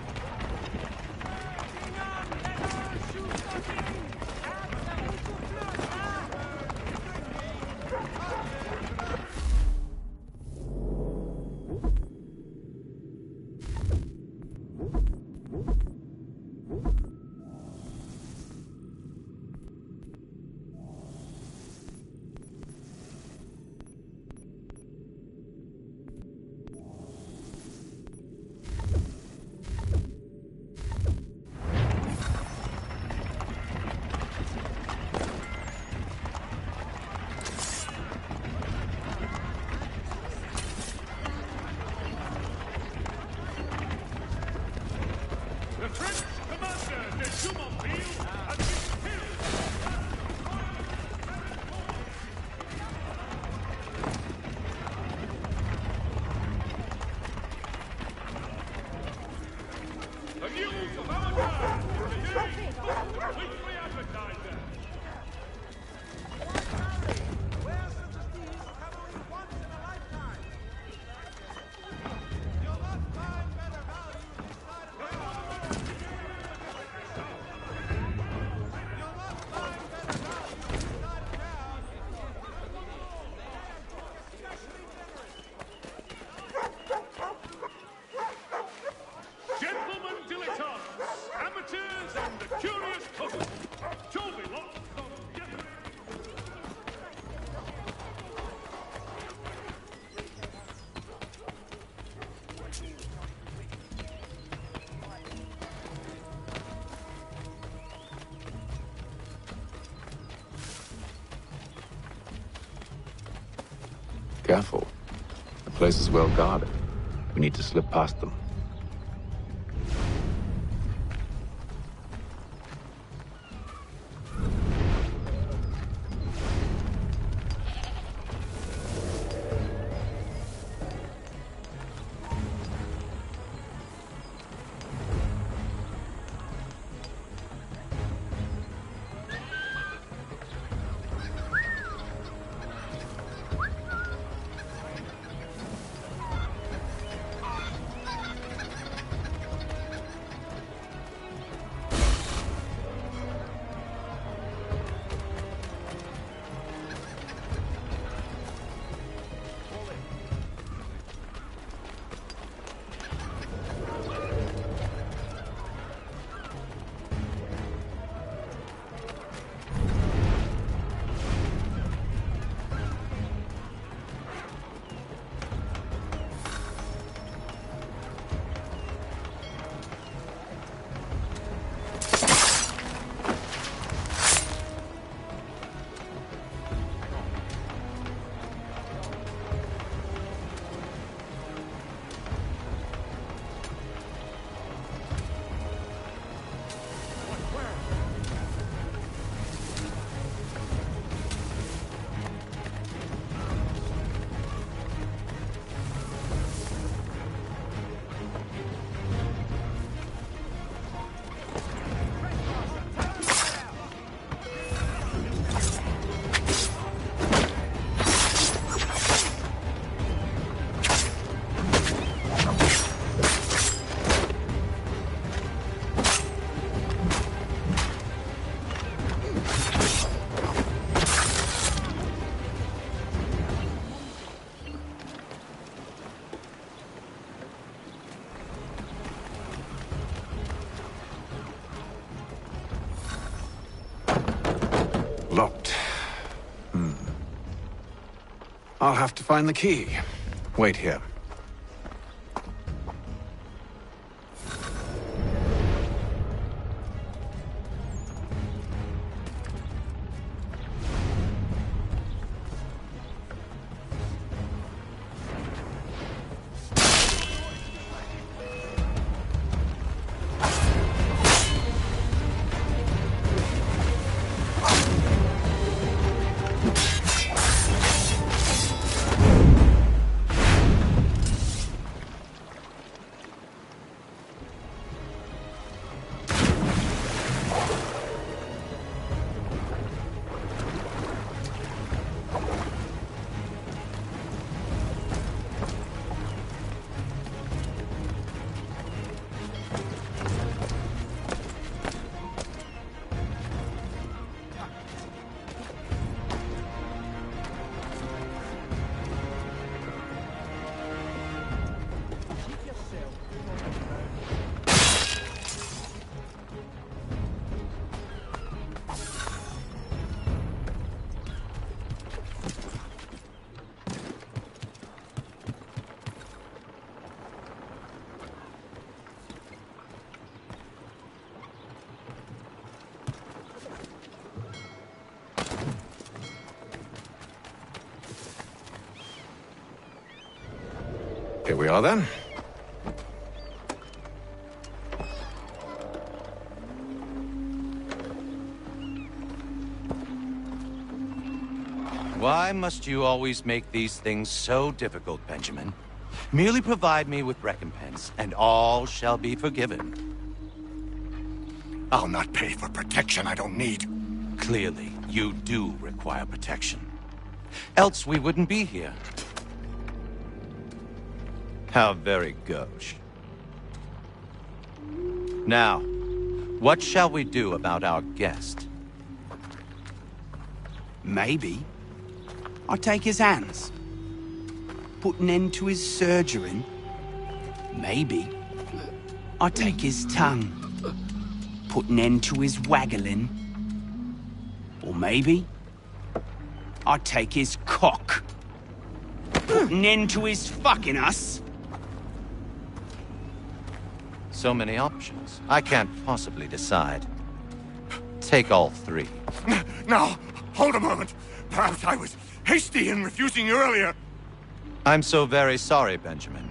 Careful. The place is well guarded. We need to slip past them. I'll have to find the key. Wait here. Here we are, then. Why must you always make these things so difficult, Benjamin? Merely provide me with recompense, and all shall be forgiven. I'll not pay for protection I don't need. Clearly, you do require protection. Else we wouldn't be here. How very gauche. Now, what shall we do about our guest? Maybe I take his hands, put an end to his surgering. Maybe I take his tongue, put an end to his waggling. Or maybe I take his cock, put an end to his fucking us. So many options. I can't possibly decide. Take all three. Now, hold a moment. Perhaps I was hasty in refusing you earlier. I'm so very sorry, Benjamin.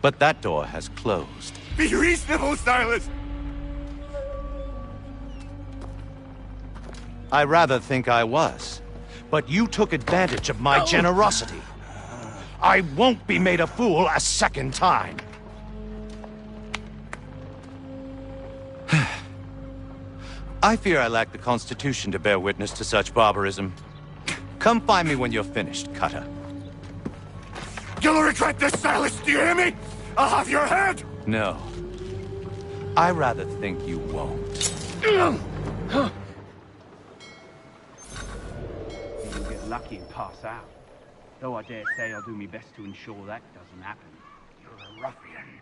But that door has closed. Be reasonable, Silas! I rather think I was. But you took advantage of my generosity. I won't be made a fool a second time. I fear I lack the constitution to bear witness to such barbarism. Come find me when you're finished, Cutter. You'll regret this, Silas, do you hear me? I'll have your head! No. I rather think you won't. You'll get lucky and pass out. Though I dare say I'll do my best to ensure that doesn't happen. You're a ruffian.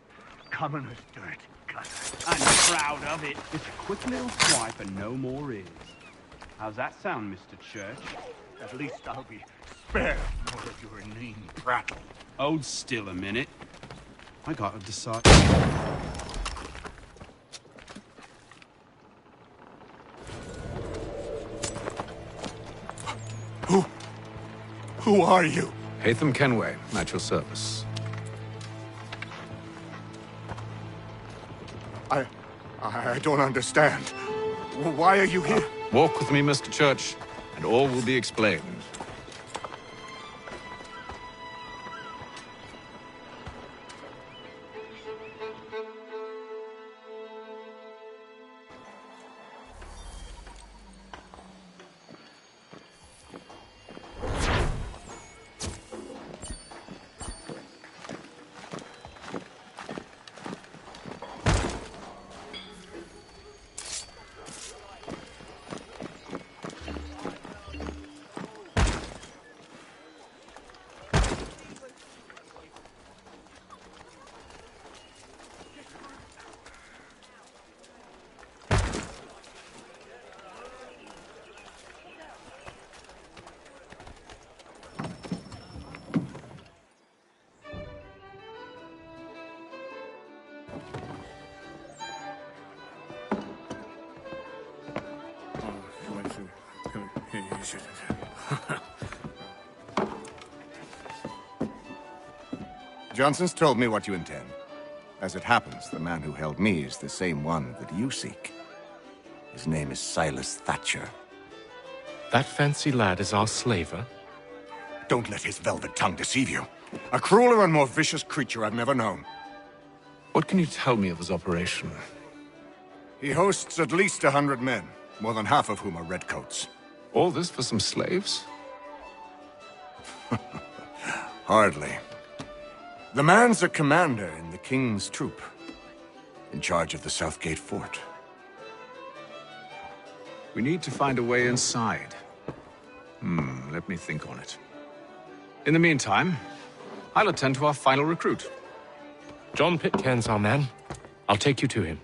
Commoners do it, Cutter. I'm proud of it. It's a quick little swipe and no more is. How's that sound, Mr. Church? At least I'll be spared more of your inane prattle. Hold still a minute. I gotta decide. Who are you? Hatham Kenway, at your service. I don't understand. Why are you here? Walk with me, Mr. Church, and all will be explained. Johnson's told me what you intend. As it happens, the man who held me is the same one that you seek. His name is Silas Thatcher. That fancy lad is our slaver? Don't let his velvet tongue deceive you. A crueler and more vicious creature I've never known. What can you tell me of his operation? He hosts at least 100 men, more than half of whom are redcoats. All this for some slaves? Hardly. The man's a commander in the King's troop, in charge of the Southgate Fort. We need to find a way inside. Let me think on it. In the meantime, I'll attend to our final recruit. John Pitcairn's our man. I'll take you to him.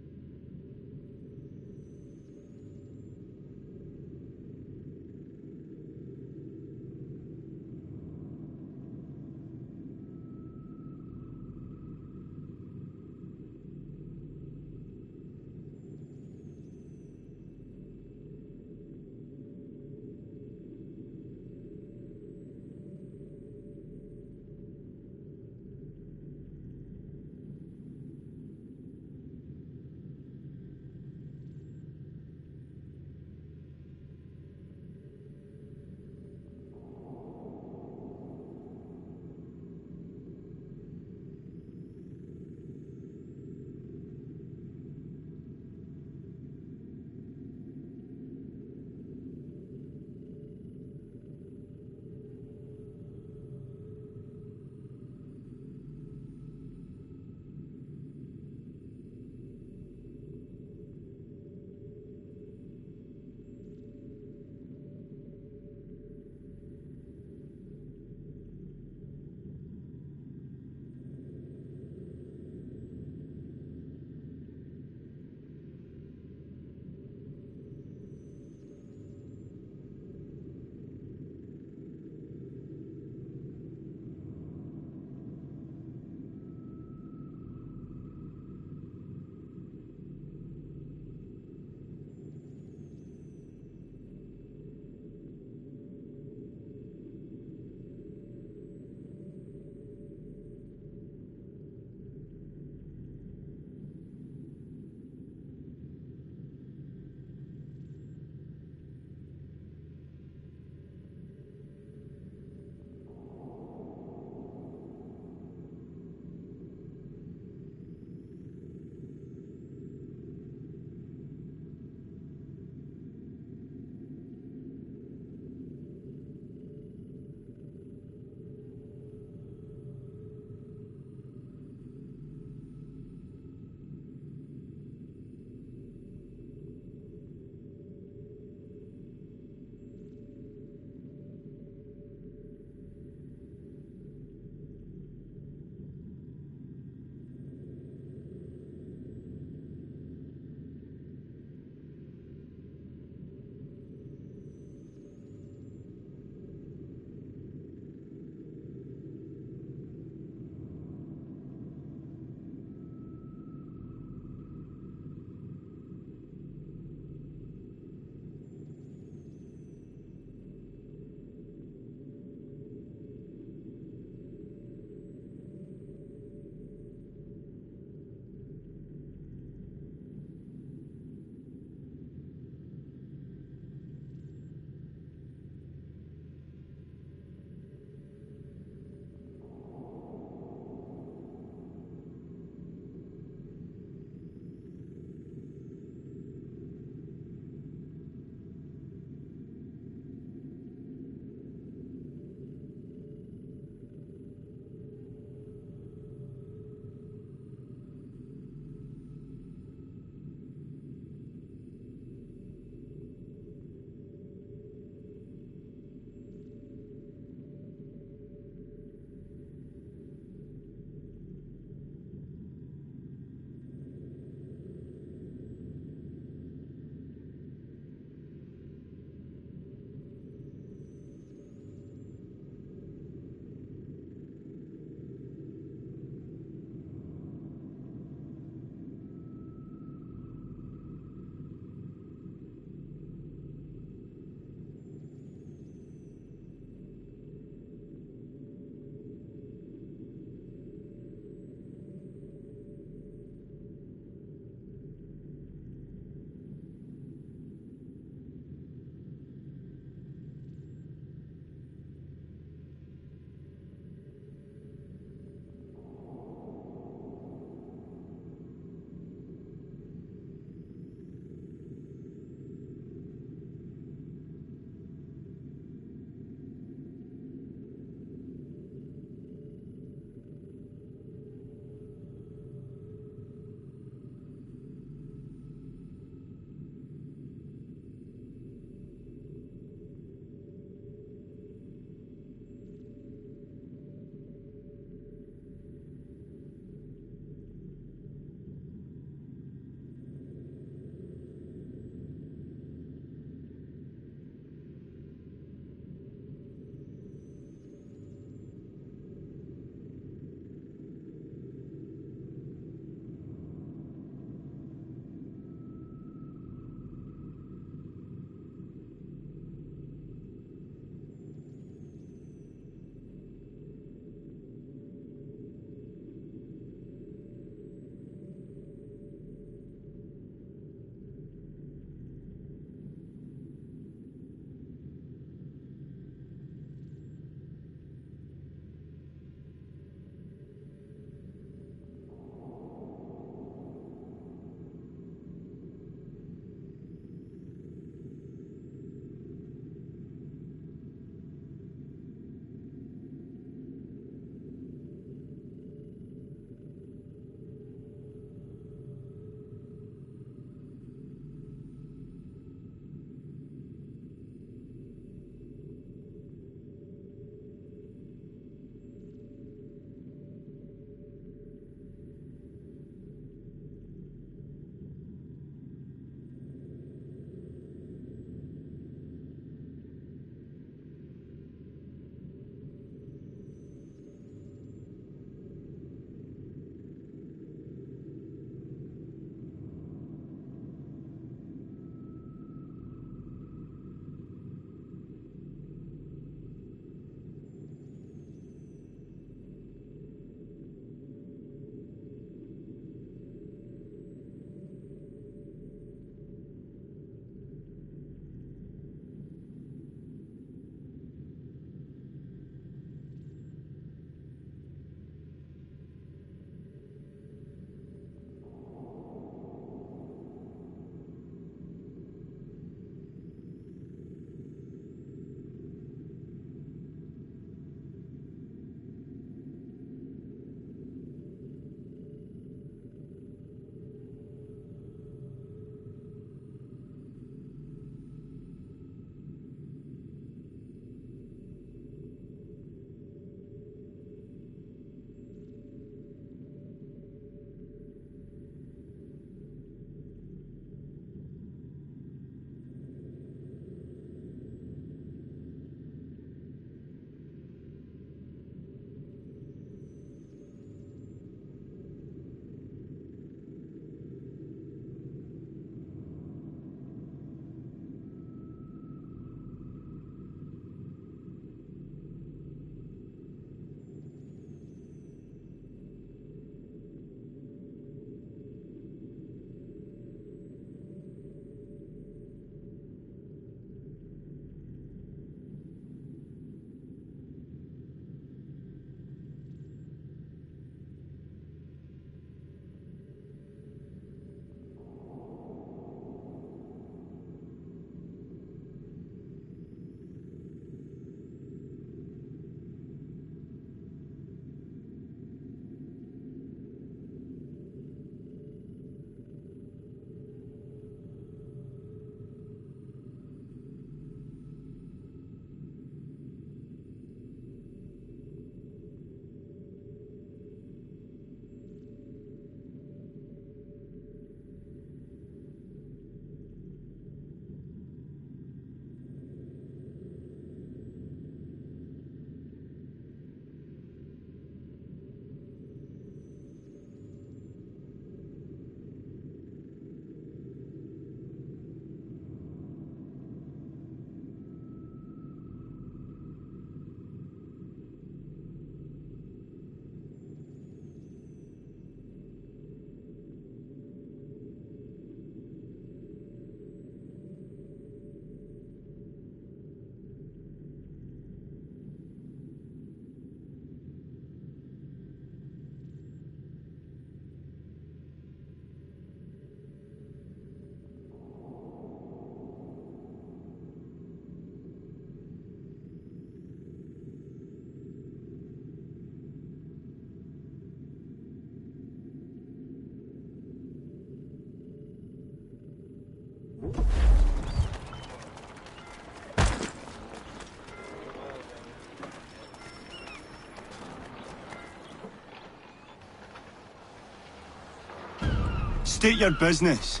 State your business.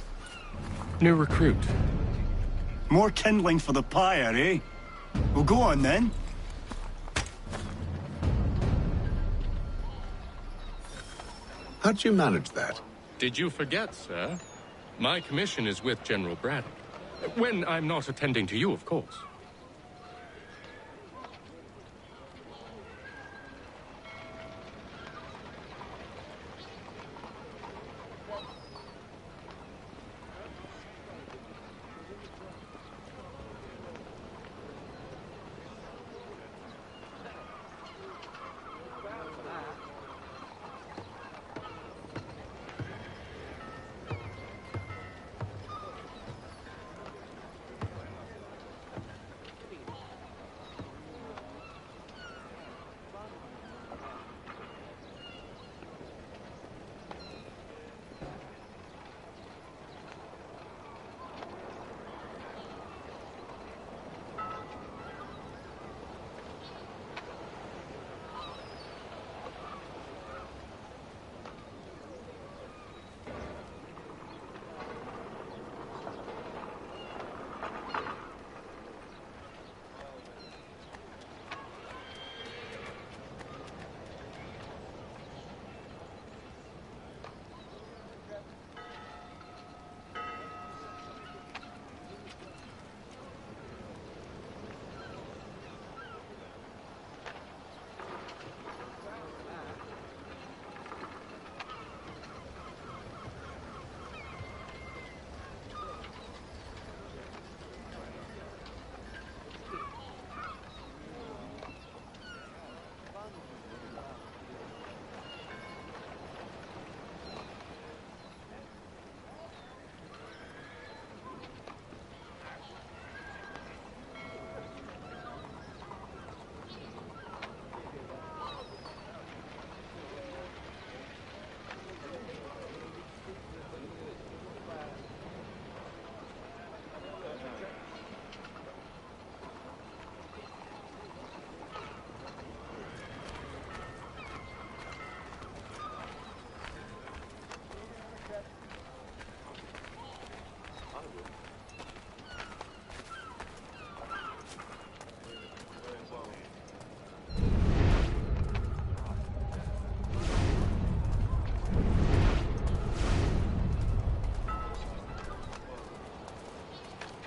New recruit. More kindling for the pyre, eh? Well, go on then. How'd you manage that? Did you forget, sir? My commission is with General Braddock. When I'm not attending to you, of course.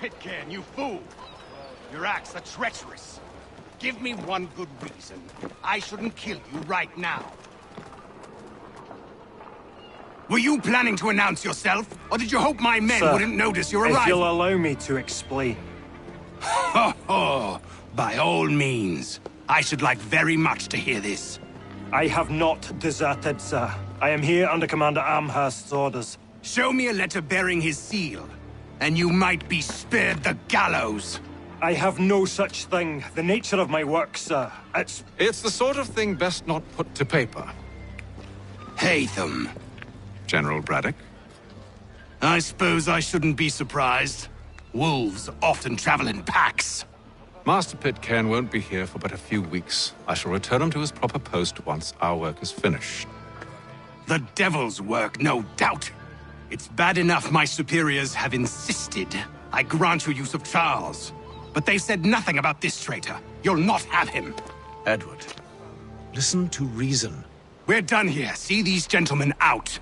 Pitcairn, you fool! Your acts are treacherous. Give me one good reason I shouldn't kill you right now. Were you planning to announce yourself, or did you hope my men Sir, wouldn't notice your if arrival? you'll allow me to explain. Ho ho! By all means. I should like very much to hear this. I have not deserted, sir. I am here under Commander Amherst's orders. Show me a letter bearing his seal, and you might be spared the gallows. I have no such thing. The nature of my work, sir, It's the sort of thing best not put to paper. Hatham. General Braddock? I suppose I shouldn't be surprised. Wolves often travel in packs. Master Pitcairn won't be here for but a few weeks. I shall return him to his proper post once our work is finished. The devil's work, no doubt. It's bad enough my superiors have insisted I grant you use of Charles. But they've said nothing about this traitor. You'll not have him. Edward, listen to reason. We're done here. See these gentlemen out.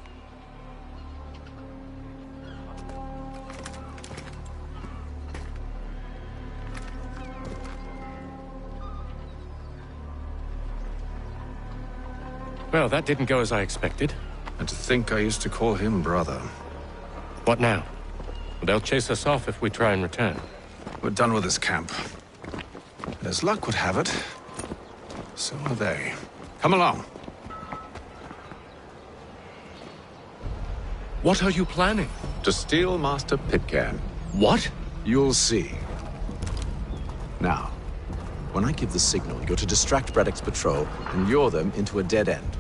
Well, that didn't go as I expected. And to think I used to call him brother. What now? They'll chase us off if we try and return. We're done with this camp. As luck would have it, so are they. Come along. What are you planning? To steal Master Pitcairn. What? You'll see. Now, when I give the signal, you're to distract Braddock's patrol and lure them into a dead end.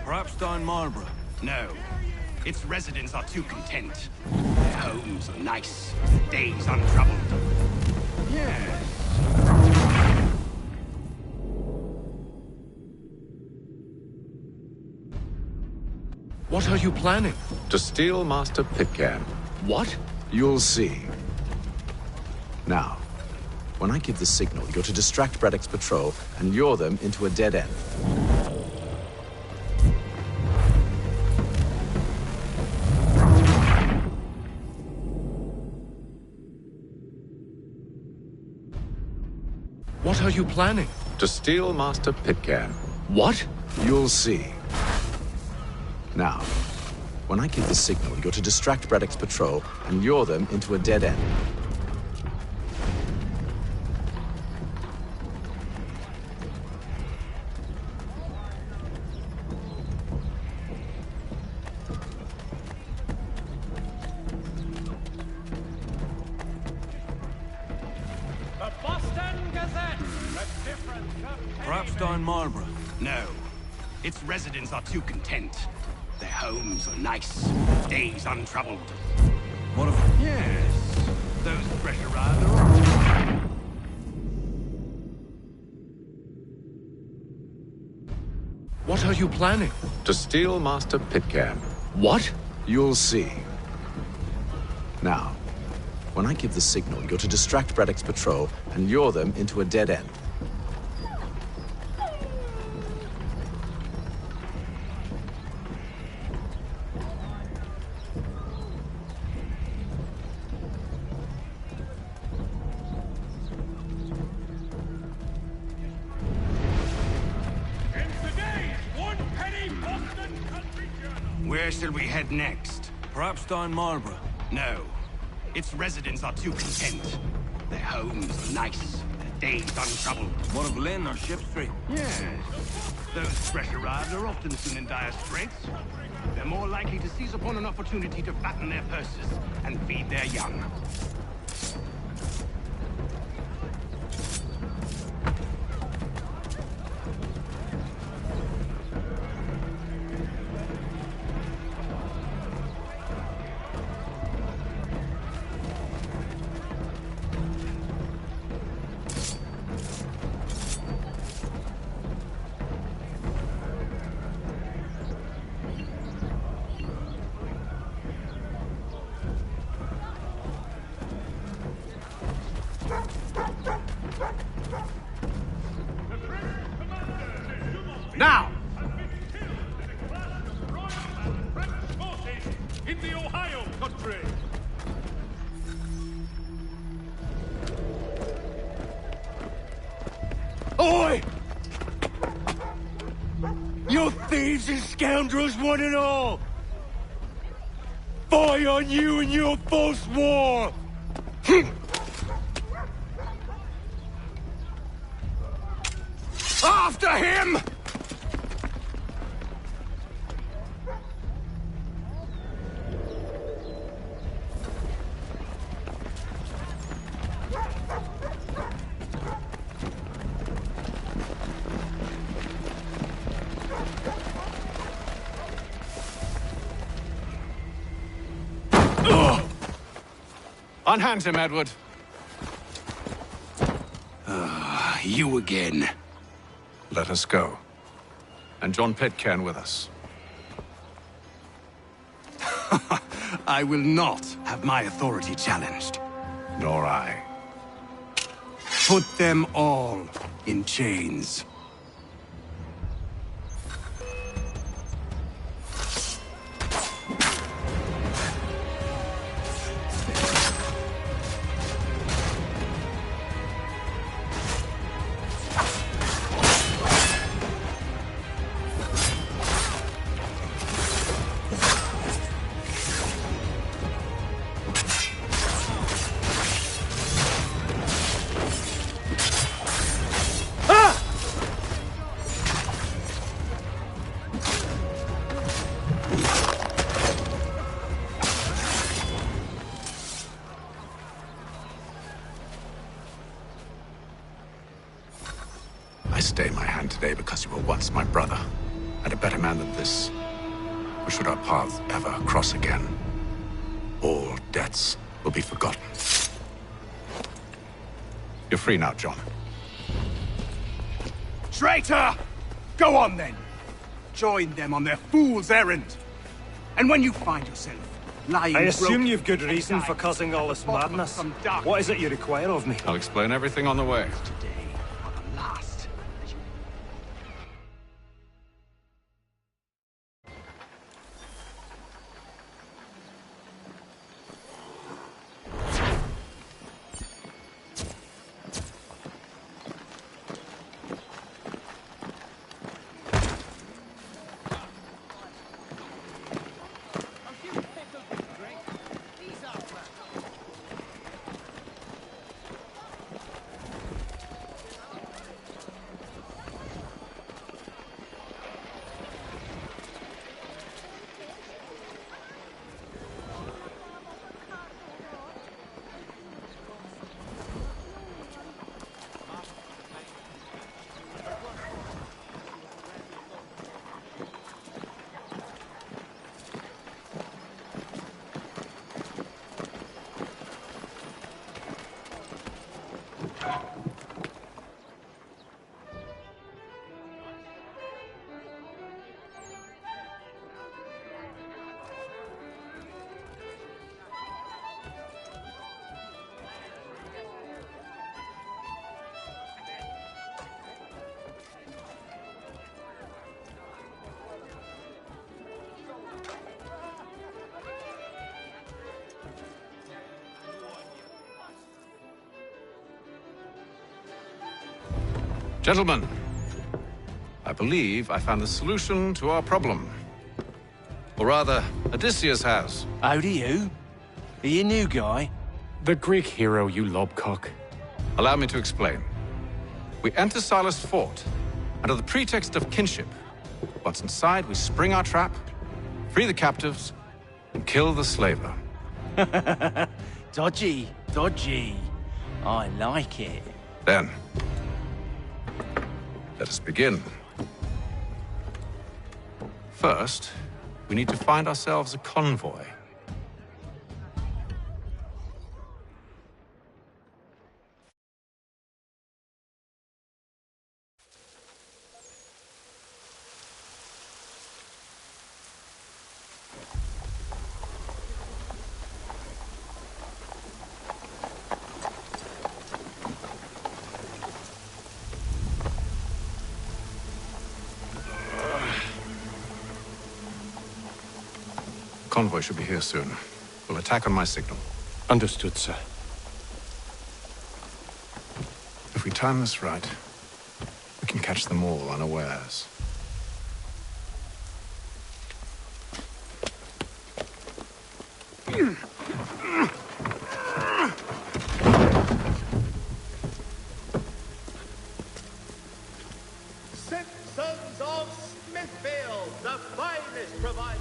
Perhaps down Marlborough? No. Its residents are too content. Their homes are nice, days untroubled. Yes. What are you planning? To steal Master Pitcairn. What? You'll see. Now, when I give the signal, you're to distract Braddock's patrol and lure them into a dead end. What are you planning? To steal Master Pitcairn. What? You'll see. Now, when I give the signal, you're to distract Braddock's patrol and lure them into a dead end. The Boston Gazette! Perhaps down Marlborough? No. Its residents are too content. Their homes are nice, days untroubled. What if... Yes. Those pressure rider. What are you planning? To steal Master Pitcairn. What? You'll see. Now, when I give the signal, you're to distract Braddock's patrol and lure them into a dead end. Where shall we head next? Perhaps down Marlborough? No. Its residents are too content. Their homes are nice, their days untroubled. What of Lynn or Ship Street? Yes. Those pressure rides are often soon in dire straits. They're more likely to seize upon an opportunity to fatten their purses and feed their young. Now! In the Ohio country! Oi! You thieves and scoundrels, one and all! Fire on you and your false war! After him! Unhand him, Edward. You again. Let us go. And John Pitcairn with us. I will not have my authority challenged. Nor I. Put them all in chains. I stay my hand today because you were once my brother, and a better man than this. Or should our paths ever cross again, all debts will be forgotten. You're free now, John. Traitor! Go on then! Join them on their fool's errand. And when you find yourself lying I assume broken you've good reason for causing all this madness. What is it you require of me? I'll explain everything on the way. Gentlemen, I believe I found the solution to our problem. Or rather, Odysseus has. How do you? Are you a new guy? The Greek hero, you lobcock. Allow me to explain. We enter Silas' fort, under the pretext of kinship. Once inside, we spring our trap, free the captives, and kill the slaver. Dodgy, dodgy. I like it. Then, let us begin. First, we need to find ourselves a convoy. Convoy should be here soon. We'll attack on my signal. Understood, sir. If we time this right, we can catch them all unawares. Citizens of Smithfield, the finest provider.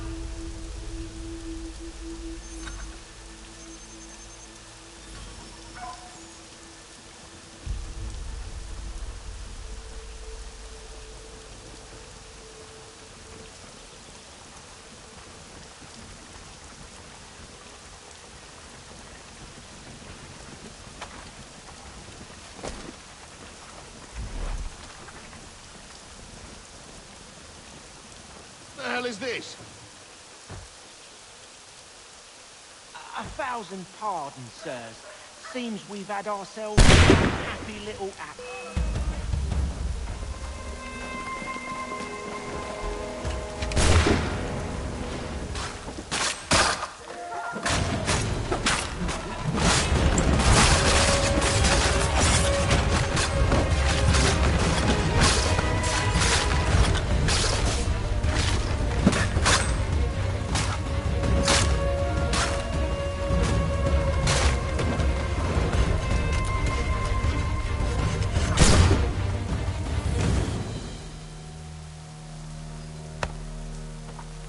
The hell is this? 1,000 pardons, sirs. Seems we've had ourselves a happy little app.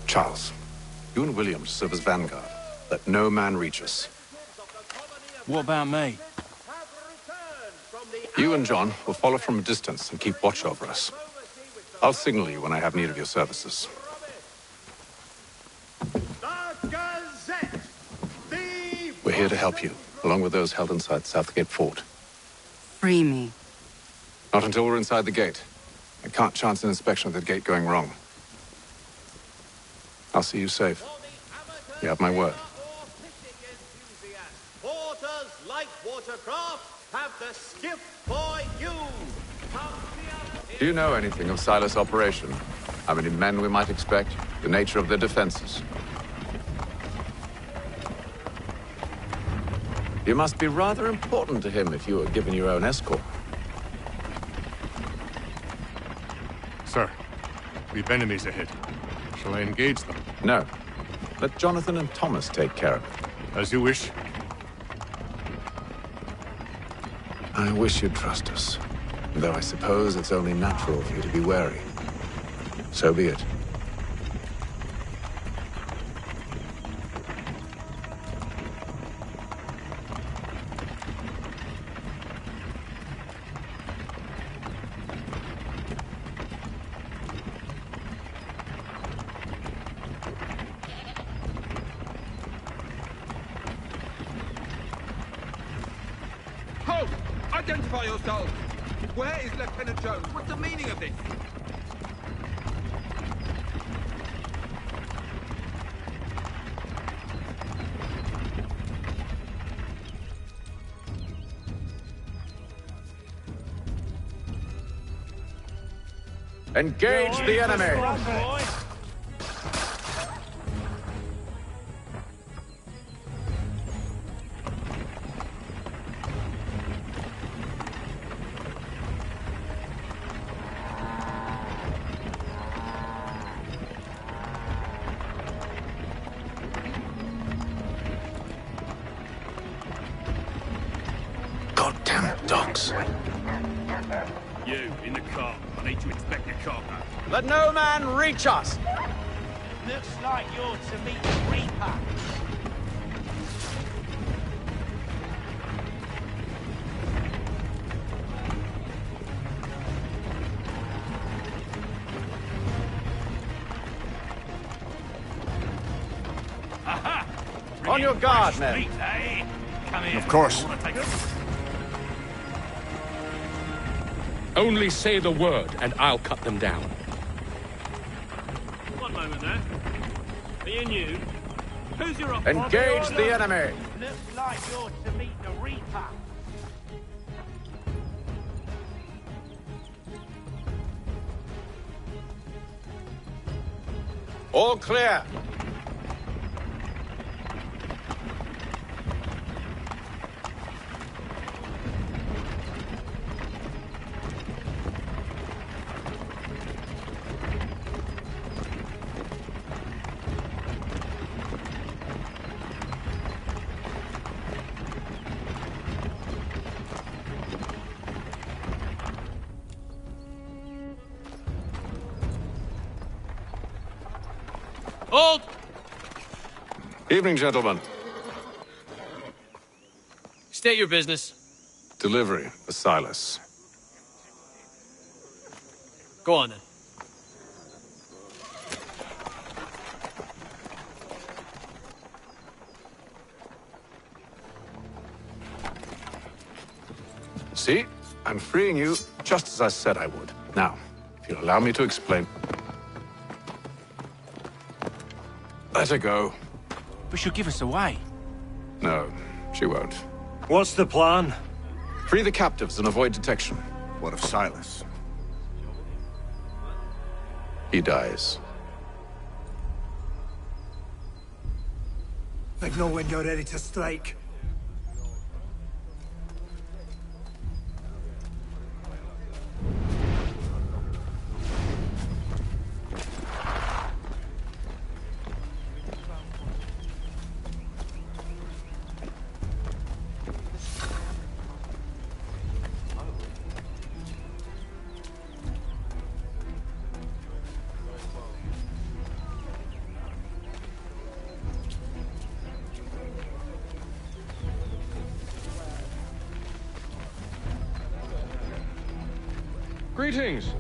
Charles, you and William serve as vanguard. Let no man reach us. What about me? You and John will follow from a distance and keep watch over us. I'll signal you when I have need of your services. We're here to help you, along with those held inside Southgate Fort. Free me. Not until we're inside the gate. I can't chance an inspection of the gate going wrong. I'll see you safe. You have my word. Porters, light watercraft, have the skiff for you. Do you know anything of Silas' operation? How many men we might expect? The nature of their defenses? You must be rather important to him if you were given your own escort. Sir, we've enemies ahead. Shall I engage them? No. Let Jonathan and Thomas take care of it. As you wish. I wish you'd trust us. Though I suppose it's only natural for you to be wary. So be it. Halt! Identify yourselves! Where is Lieutenant Jones? What's the meaning of this? Engage the enemy! Goddamn dogs. You, in the car. I need to inspect your cargo. Let no man reach us! Looks like you're to meet the Reaper. Aha! On your guard, men. Street, eh? Come here. Of course. You wanna take a... Only say the word, and I'll cut them down. One moment there. Are you new? Who's your op? Engage the enemy! Looks like you're to meet the Reaper. All clear. Hold! Evening, gentlemen. State your business. Delivery for Silas. Go on then. See? I'm freeing you just as I said I would. Now, if you'll allow me to explain. Let her go. But she'll give us away. No, she won't. What's the plan? Free the captives and avoid detection. What of Silas? He dies. I know when you're ready to strike. Greetings.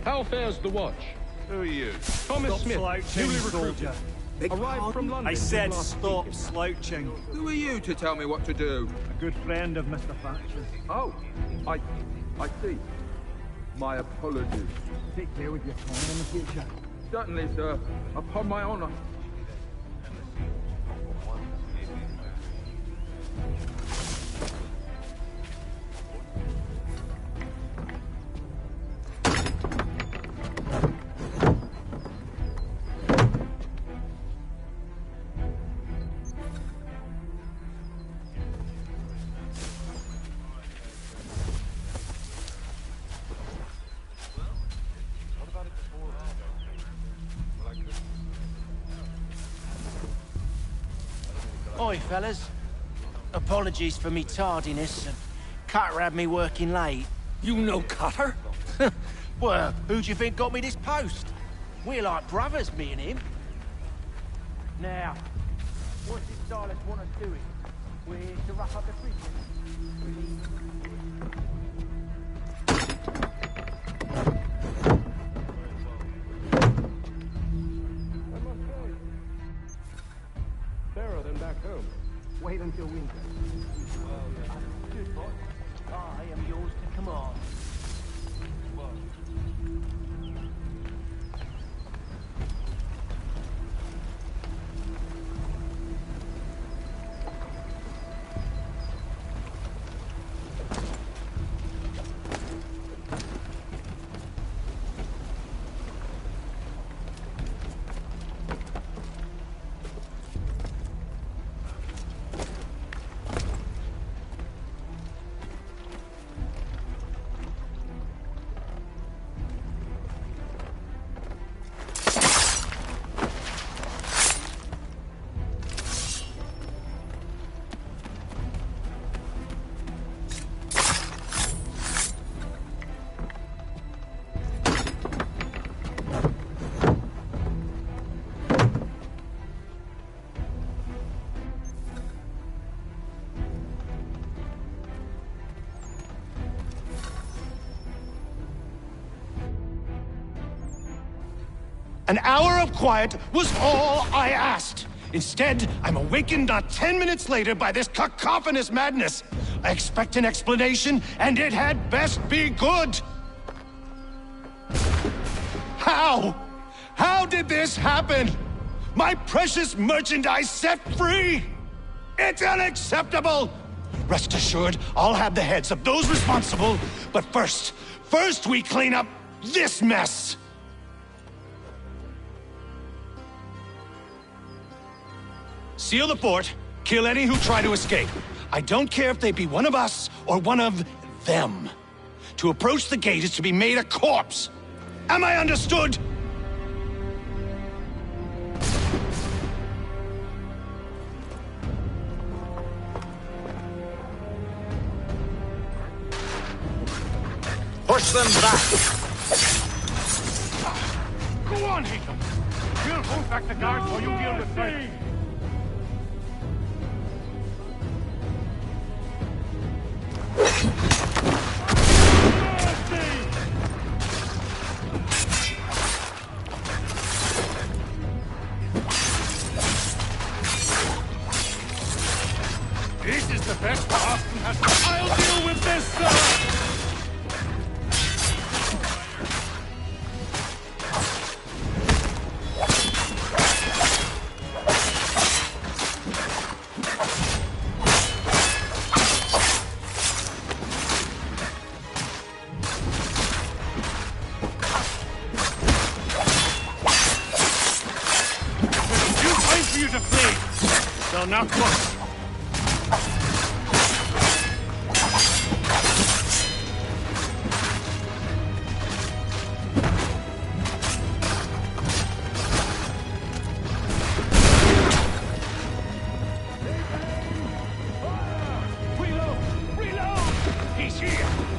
How fares the watch? Who are you? Thomas Stop Smith, slouching, newly recruited. soldier. Arrived from London. I said last stop week. slouching. Who are you to tell me what to do? A good friend of Mr. Thatcher's. Oh, I see. My apologies. Take care with your phone in the future. Certainly, sir. Upon my honor. Oi, fellas. Apologies for me tardiness. Cutter had me working late. You know Cutter? Well, who do you think got me this post? We're like brothers, me and him. Now, what does Silas want us doing? We're to rough up the prison. Fairer than back home. Wait until winter. Good boy. I am yours to command. An hour of quiet was all I asked. Instead, I'm awakened not 10 minutes later by this cacophonous madness. I expect an explanation, and it had best be good. How? How did this happen? My precious merchandise set free? It's unacceptable! Rest assured, I'll have the heads of those responsible. But first we clean up this mess. Seal the fort, kill any who try to escape. I don't care if they be one of us or one of them. To approach the gate is to be made a corpse. Am I understood? Push them back! Go on, Haytham. We'll hold back the guards while you deal with me. This is the best Austin has. I'll deal with this, sir! Now close. Reload! He's here!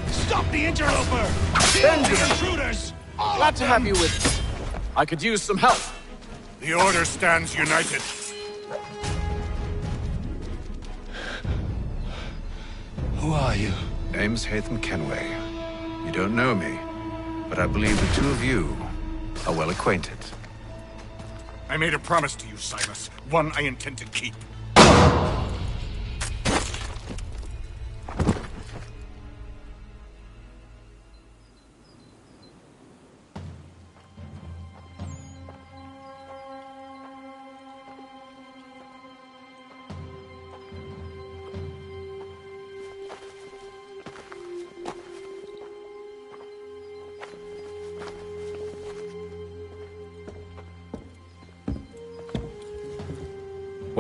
Stop the interloper! Kill the intruders! Glad to have you with me. I could use some help. The Order stands united. Who are you? Name's Haytham Kenway. You don't know me. but I believe the two of you are well acquainted. I made a promise to you, Silas. One I intend to keep.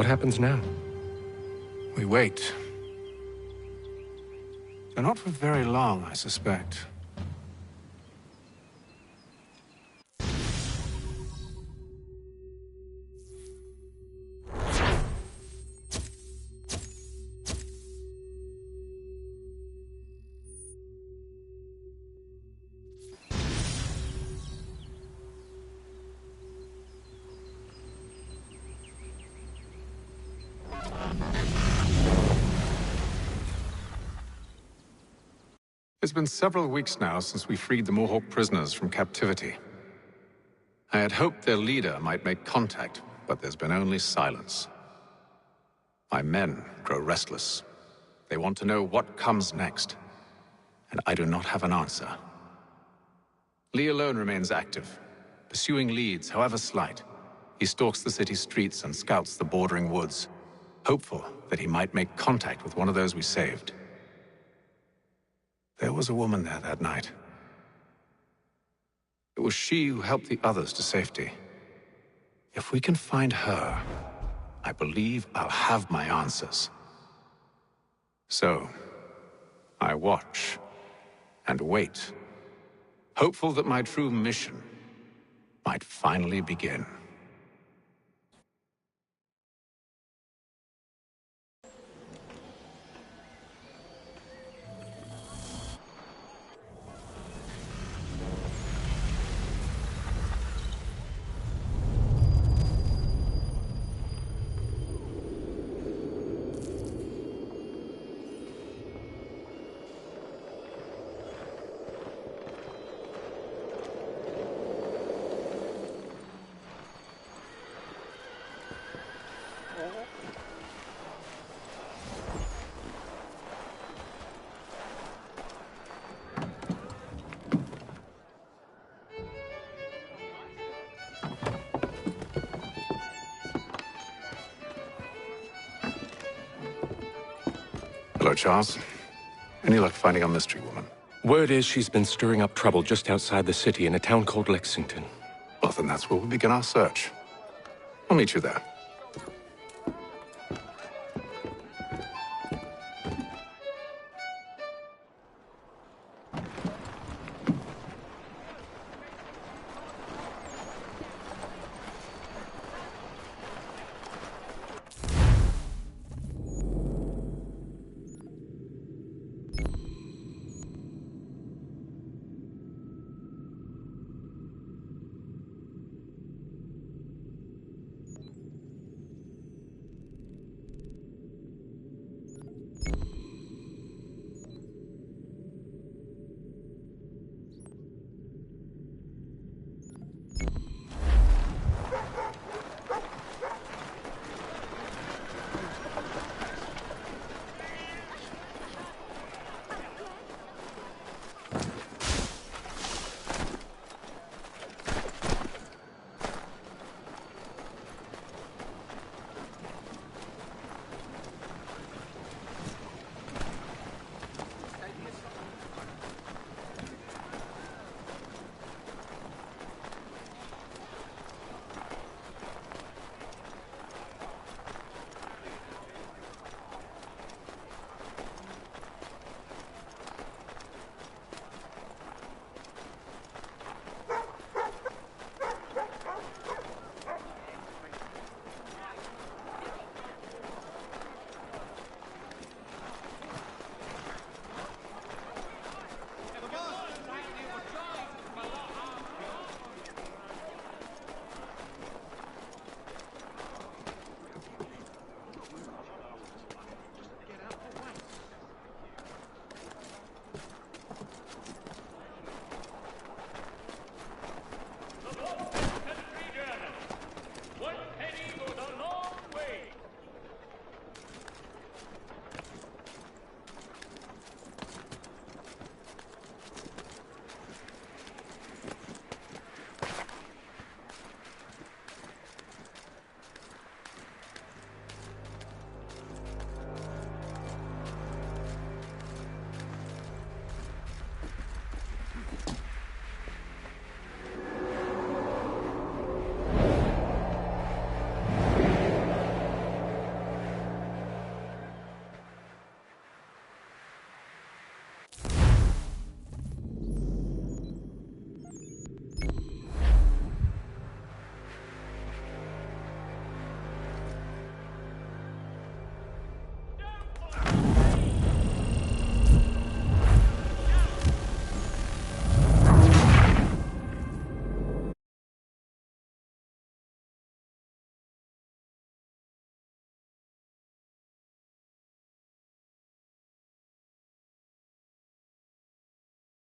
What happens now? We wait. But not for very long, I suspect. It's been several weeks now since we freed the Mohawk prisoners from captivity. I had hoped their leader might make contact, but there's been only silence. My men grow restless. They want to know what comes next, and I do not have an answer. Lee alone remains active, pursuing leads, however slight. He stalks the city streets and scouts the bordering woods, hopeful that he might make contact with one of those we saved. There was a woman there that night. It was she who helped the others to safety. If we can find her, I believe I'll have my answers. So, I watch and wait, hopeful that my true mission might finally begin. Hello, Charles. Any luck finding our mystery woman? Word is she's been stirring up trouble just outside the city in a town called Lexington. Well, then that's where we begin our search. I'll meet you there.